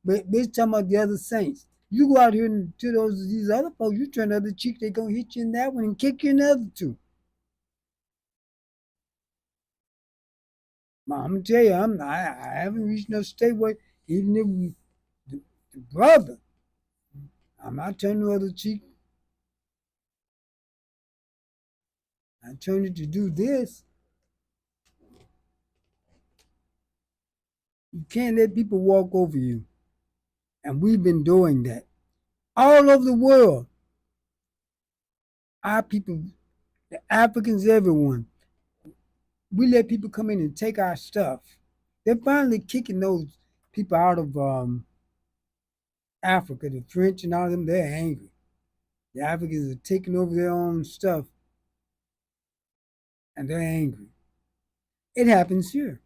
But it's talking about the other saints. You go out here and to these other folks, you turn the other cheek, they're gonna hit you in that one and kick you in the other two. I'm gonna tell you, I haven't reached no state where even if the brother, I'm not turning the other cheek. I turn it to do this. You can't let people walk over you. And we've been doing that. All over the world. Our people, the Africans, everyone. We let people come in and take our stuff. They're finally kicking those people out of Africa, the French and all of them, they're angry. The Africans are taking over their own stuff and they're angry. It happens here.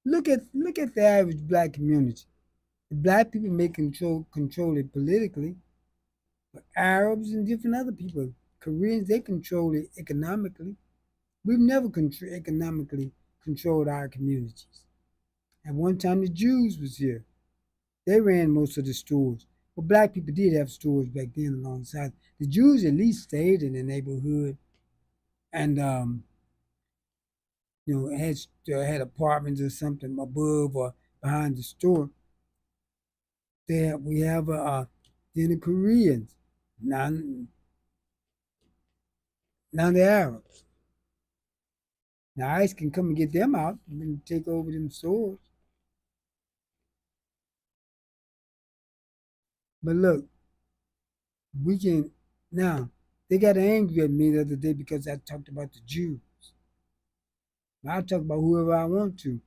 Look at the average black community. The black people may control it politically, but Arabs and different other people, Koreans, they control it economically. We've never economically controlled our communities. At one time, the Jews was here. They ran most of the stores. Well, black people did have stores back then alongside. The Jews at least stayed in the neighborhood and had apartments or something above or behind the store. We have then the Koreans, now now the Arabs. Now ICE can come and get them out and take over them stores. But look, we can now They got angry at me the other day because I talked about the Jews. I talk about whoever I want to.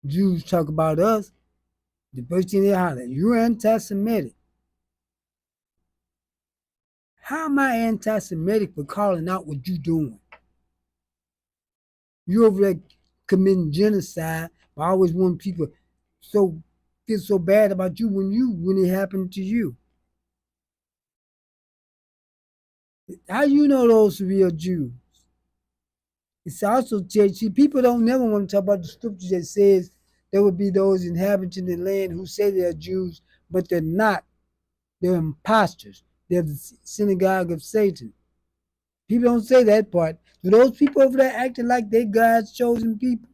Jews talk about us. The first thing they holler, you're anti-Semitic. How am I anti-Semitic for calling out what you're doing? You over there committing genocide. I always want people so feel so bad about you when it happened to you. How you know those real Jews? It's also see people don't never want to talk about the scripture that says there will be those inhabiting the land who say they're Jews, but they're not. They're imposters. They're the synagogue of Satan. People don't say that part. So those people over there acting like they God's chosen people.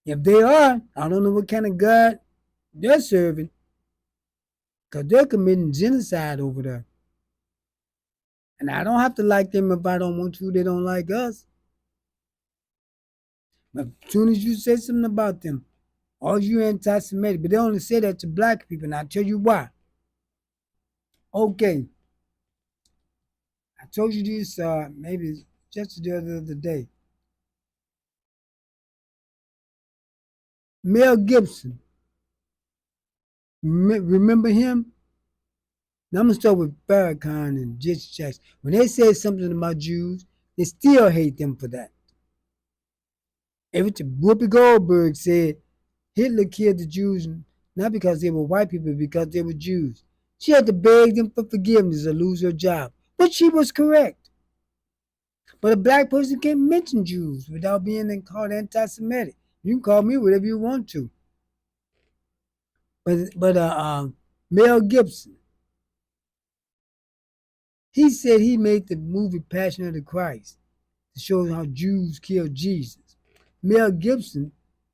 If they are, I don't know what kind of God they're serving, because they're committing genocide over there. And I don't have to like them if I don't want to. They don't like us. But as soon as you say something about them, all you anti-Semitic, but they only say that to black people. And I'll tell you why. Okay, I told you this maybe just the other day. Mel Gibson, remember him? Now I'm gonna start with Farrakhan and Jesse Jackson. When they say something about Jews, they still hate them for that. Everything Whoopi Goldberg said Hitler killed the Jews not because they were white people, because they were Jews. She had to beg them for forgiveness or lose her job. But she was correct. But a black person can't mention Jews without being called anti-Semitic. You can call me whatever you want to. But Mel Gibson, he said he made the movie Passion of the Christ to show how Jews killed Jesus. Mel Gibson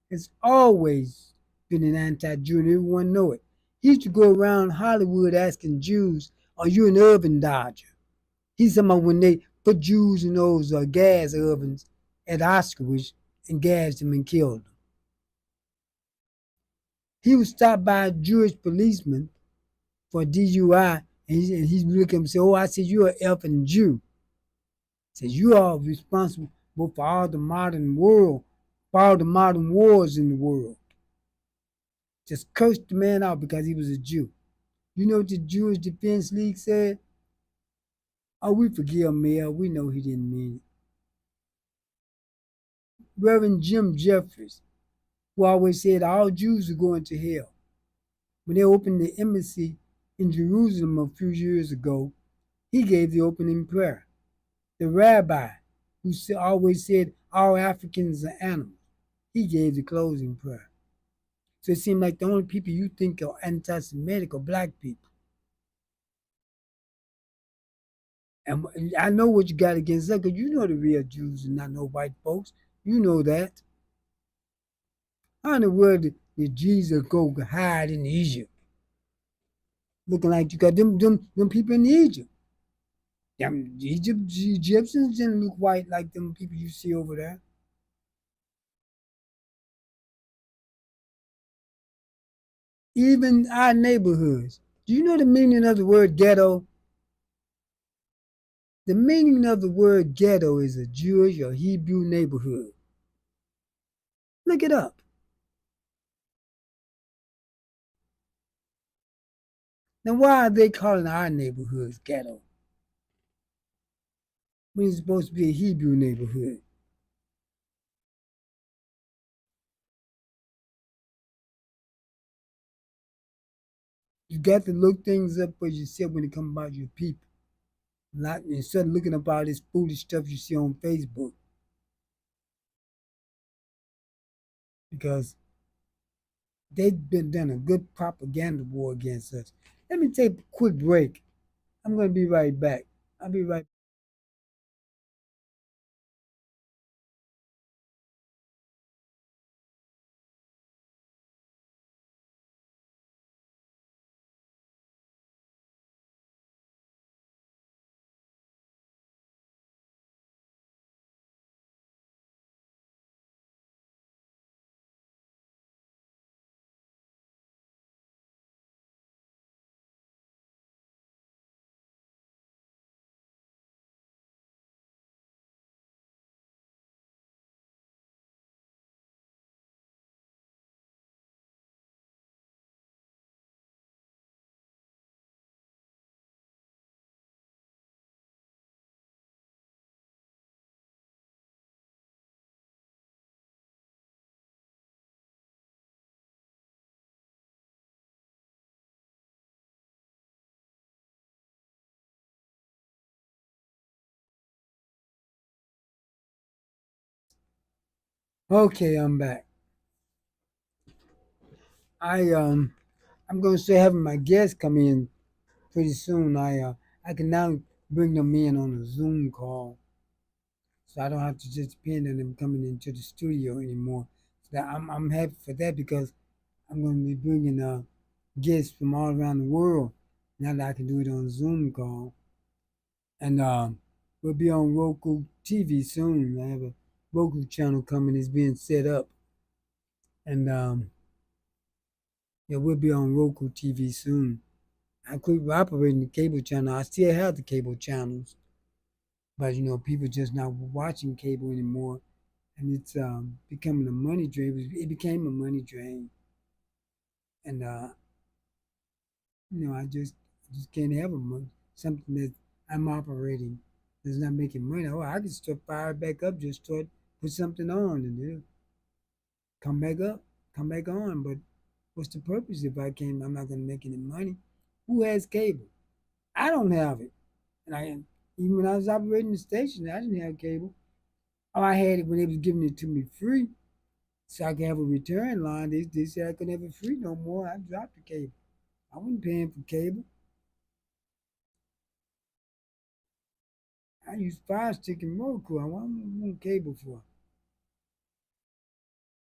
has always been an anti-Jew, and everyone know it. He used to go around Hollywood asking Jews, "Are you an urban dodger?" He's talking about when they put Jews in those gas ovens at Auschwitz and gassed them and killed them. He was stopped by a Jewish policeman for DUI, and he's looking and say, "Oh, I said you're an effing Jew." He says you are responsible for all the modern world, for all the modern wars in the world. Just cursed the man out because he was a Jew. You know what the Jewish Defense League said? Oh, we forgive Mel. We know he didn't mean it. Reverend Jim Jeffries, who always said all Jews are going to hell. When they opened the embassy in Jerusalem a few years ago, he gave the opening prayer. The rabbi, who always said all Africans are animals, he gave the closing prayer. So it seemed like the only people you think are anti-Semitic are black people. And I know what you got against that because you know the real Jews and not no white folks. You know that. How in the world did Jesus go hide in Egypt? Looking like you got them people in Egypt. Them Egyptians didn't look white like them people you see over there. Even our neighborhoods. Do you know the meaning of the word ghetto? The meaning of the word ghetto is a Jewish or Hebrew neighborhood. Look it up. Now, why are they calling our neighborhoods ghetto when it's supposed to be a Hebrew neighborhood? You got to look things up for yourself when it comes about your people. Not instead of looking up all this foolish stuff you see on Facebook. Because they've been done a good propaganda war against us. Let me take a quick break. I'm going to be right back. I'll be right Okay, I'm back. I I'm gonna start having my guests come in pretty soon. I can now bring them in on a Zoom call, so I don't have to just depend on them coming into the studio anymore. So I'm happy for that because I'm gonna be bringing guests from all around the world now that I can do it on Zoom call, and we'll be on Roku TV soon. I have a Roku channel coming. It's being set up, and yeah, we'll be on Roku TV soon. I quit operating the cable channel. I still have the cable channels, but people just not watching cable anymore, and it's becoming a money drain. It became a money drain, and I just can't have something that I'm operating that's not making money. Oh, I can start fire back up, just start put something on, and it'll come back up, come back on. But what's the purpose if I can't? I'm not going to make any money. Who has cable? I don't have it. And even when I was operating the station, I didn't have cable. Oh, I had it when they was giving it to me free, so I could have a return line. They said I couldn't have it free no more. I dropped the cable. I wasn't paying for cable. I used Fire Stick and Roku. I want cable for.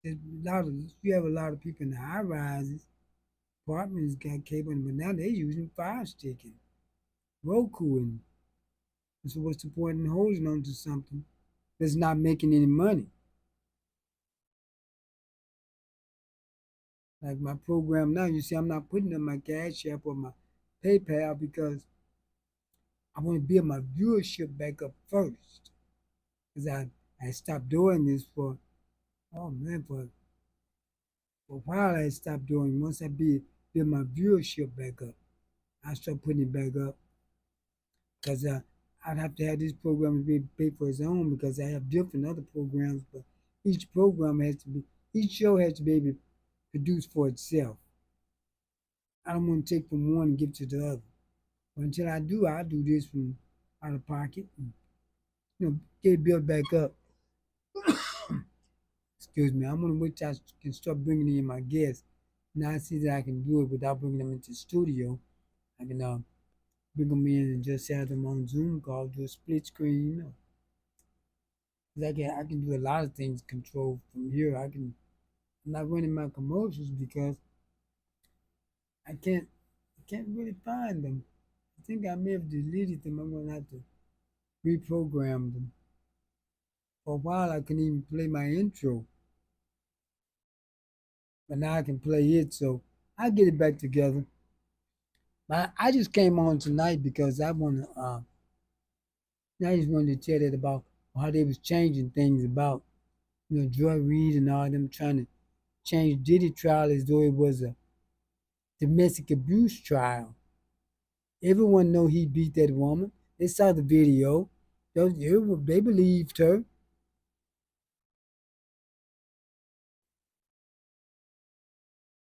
There's a lot of you have a lot of people in the high rises, apartments got cable, but now they're using Fire Stick and Roku, and so what's the point in holding on to something that's not making any money? Like my program now, you see, I'm not putting in my Cash App or my PayPal because I want to build my viewership back up first. Because I stopped doing this oh man, for a while I stopped doing. Once I build my viewership back up, I start putting it back up because I'd have to have this program to be paid for its own because I have different other programs, but each program has to be, each show has to be able to produce for itself. I don't want to take from one and give to the other. But until I do, I'll do this from out of pocket and get it built back up. Excuse me. I'm gonna wait till I can start bringing in my guests. Now I see that I can do it without bringing them into the studio. I can bring them in and just have them on Zoom call, do a split screen. 'Cause I can do a lot of things controlled from here. I'm not running my commercials because I can't really find them. I think I may have deleted them. I'm gonna have to reprogram them. For a while I couldn't even play my intro, but now I can play it. So I'll get it back together. But I just came on tonight because I just wanted to tell that about how they was changing things about Joy Reid and all them trying to change Diddy trial as though it was a domestic abuse trial. Everyone know he beat that woman. They saw the video. They believed her.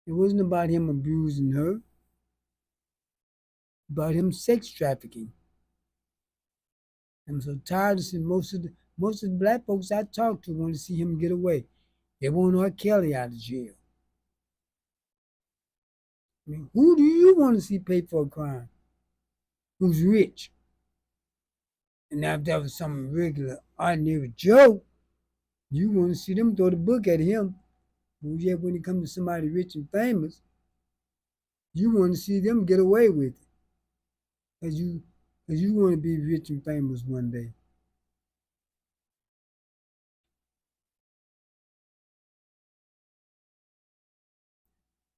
It wasn't about him abusing her, about him sex trafficking. I'm so tired of seeing most of the black folks I talk to want to see him get away. They want R. Kelly out of jail. I mean, who do you want to see pay for a crime? Who's rich? And now if that was some regular, ordinary Joe, you want to see them throw the book at him. But yet when it comes to somebody rich and famous, you want to see them get away with it. Because you want to be rich and famous one day.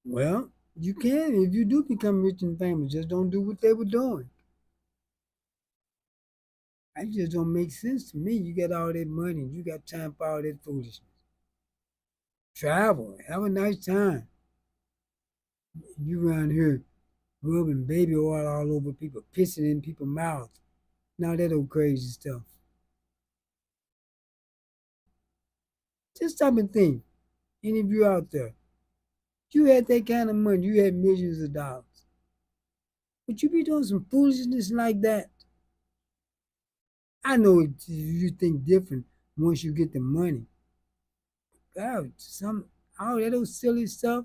Well, you can if you do become rich and famous. Just don't do what they were doing. That just don't make sense to me. You got all that money. You got time for all that foolishness. Travel. Have a nice time. You around here rubbing baby oil all over people, pissing in people's mouths. Now that old crazy stuff. Just stop and think. Any of you out there, you had that kind of money, you had millions of dollars. Would you be doing some foolishness like that? I know you think different once you get the money. God, some all that old silly stuff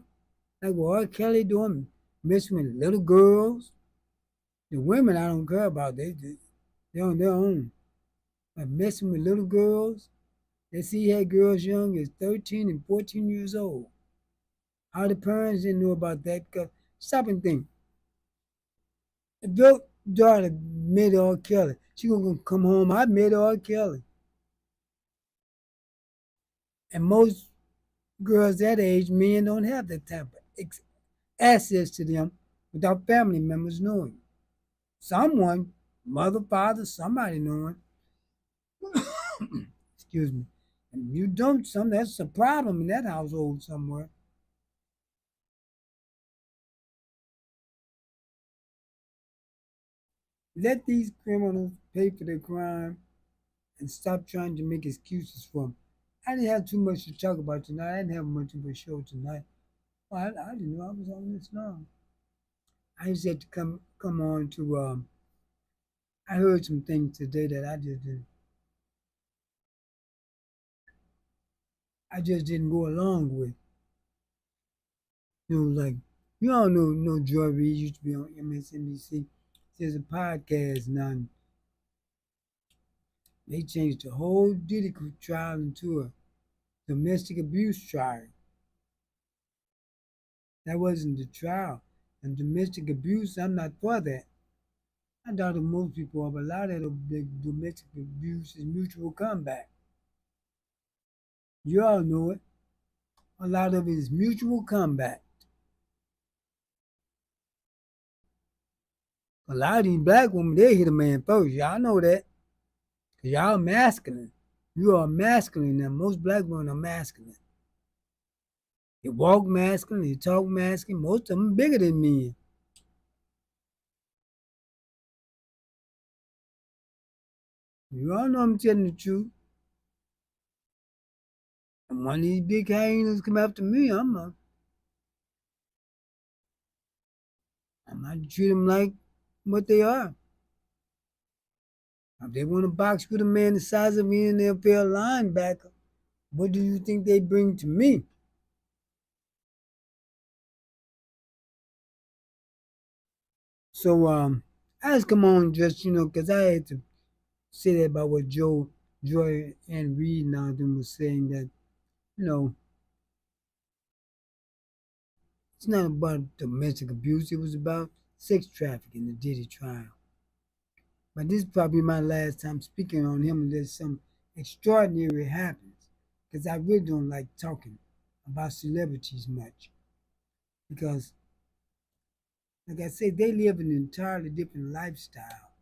like what R. Kelly doing, messing with little girls. The women I don't care about. They on their own. But messing with little girls, they see he had girls young as 13 and 14 years old. How the parents didn't know about that? Cause stop and think. If your daughter met R. Kelly, she gonna come home. I met R. Kelly, and most girls that age, men don't have that type of access to them without family members knowing. Someone, mother, father, somebody knowing. Excuse me. And you don't, that's a problem in that household somewhere. Let these criminals pay for their crime and stop trying to make excuses for them. I didn't have too much to talk about tonight. I didn't have much of a show tonight. Well, I didn't know I was on this long. I just had to come on to. I heard some things today that I just didn't go along with. Like you all know Joy Reid used to be on MSNBC. There's a podcast now. And they changed the whole Diddy trial into a domestic abuse trial. That wasn't the trial. And domestic abuse, I'm not for that. I doubt that most people are, but a lot of the domestic abuse is mutual combat. You all know it. A lot of it is mutual combat. A lot of these black women, they hit a man first. Y'all know that. Because y'all masculine. You are masculine, and most black women are masculine. They walk masculine, they talk masculine. Most of them bigger than men. You all know I'm telling the truth. And one of these big hyenas come after me, I'm not treat them like what they are. If they want to box with a man the size of me and they'll play a linebacker, what do you think they bring to me? So I just come on just, because I had to say that about what Joy and Reed now them was saying that, you know, it's not about domestic abuse, it was about sex trafficking, the Diddy trial. But this is probably my last time speaking on him unless some extraordinary happens. Because I really don't like talking about celebrities much. Because, like I said, they live an entirely different lifestyle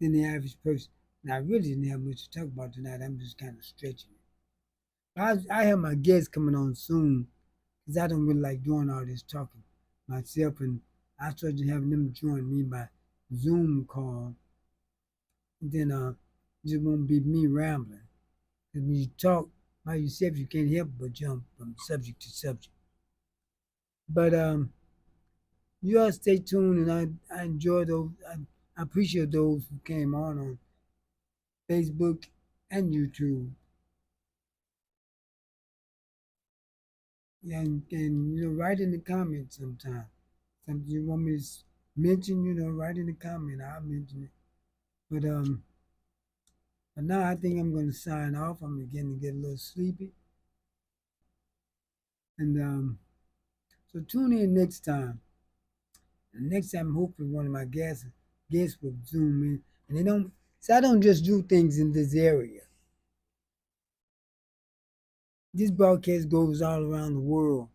than the average person. And I really didn't have much to talk about tonight. I'm just kind of stretching it. I have my guests coming on soon because I don't really like doing all this talking myself. And I started having them join me by Zoom call. And then it just won't be me rambling. Because when you talk by yourself, you can't help but jump from subject to subject. But you all stay tuned, and I enjoy those. I appreciate those who came on Facebook and YouTube. Yeah, and write in the comments sometime. Something you want me to mention, write in the comment. I'll mention it. But but now I think I'm gonna sign off. I'm beginning to get a little sleepy. And so tune in next time. And next time hopefully one of my guests will zoom in. And they don't so I don't just do things in this area. This broadcast goes all around the world.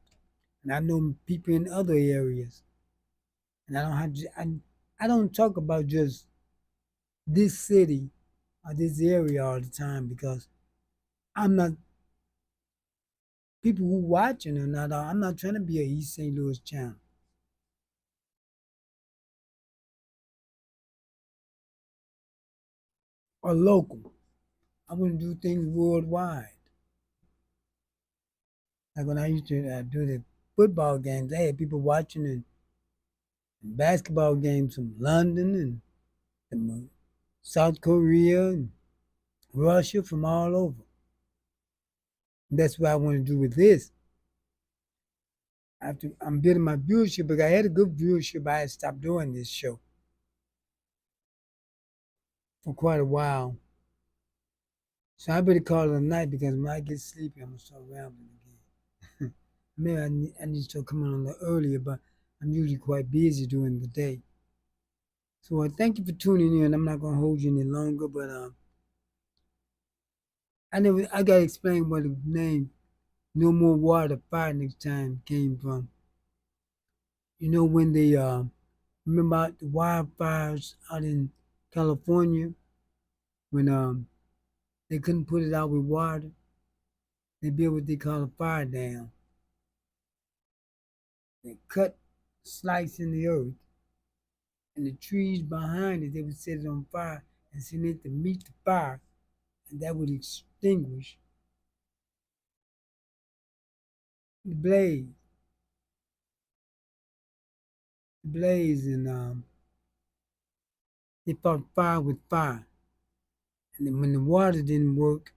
And I know people in other areas. And I don't talk about just this city or this area all the time because I'm not people who watching or not. I'm not trying to be a East St. Louis channel or local. I want to do things worldwide. Like when I used to do the football games, I had people watching and basketball games from London and South Korea and Russia from all over. That's what I want to do with this. I'm building my viewership, but I had a good viewership. I had stopped doing this show for quite a while. So I better call it a night because when I get sleepy, I'm going to start rambling again. Maybe I need to start coming on a little earlier, but I'm usually quite busy during the day. So thank you for tuning in. I'm not going to hold you any longer, but I got to explain where the name No More Water Fire Next Time came from. You know, when they, remember the wildfires out in California when they couldn't put it out with water? They built what they call a fire dam. They cut, slice in the earth, and the trees behind it, they would set it on fire and send it to meet the fire, and that would extinguish the blaze, and they fought fire with fire. And then when the water didn't work,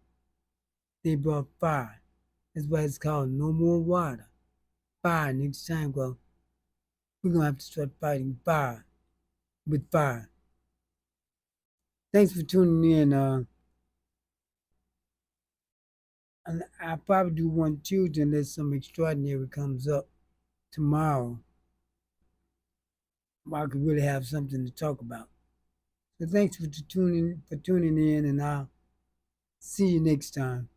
they brought fire. That's why it's called No More Water. Fire next time. Well, we're gonna have to start fighting fire with fire. Thanks for tuning in. And I'll probably do one Tuesday unless some extraordinary comes up tomorrow. I could really have something to talk about. So thanks for tuning in, and I'll see you next time.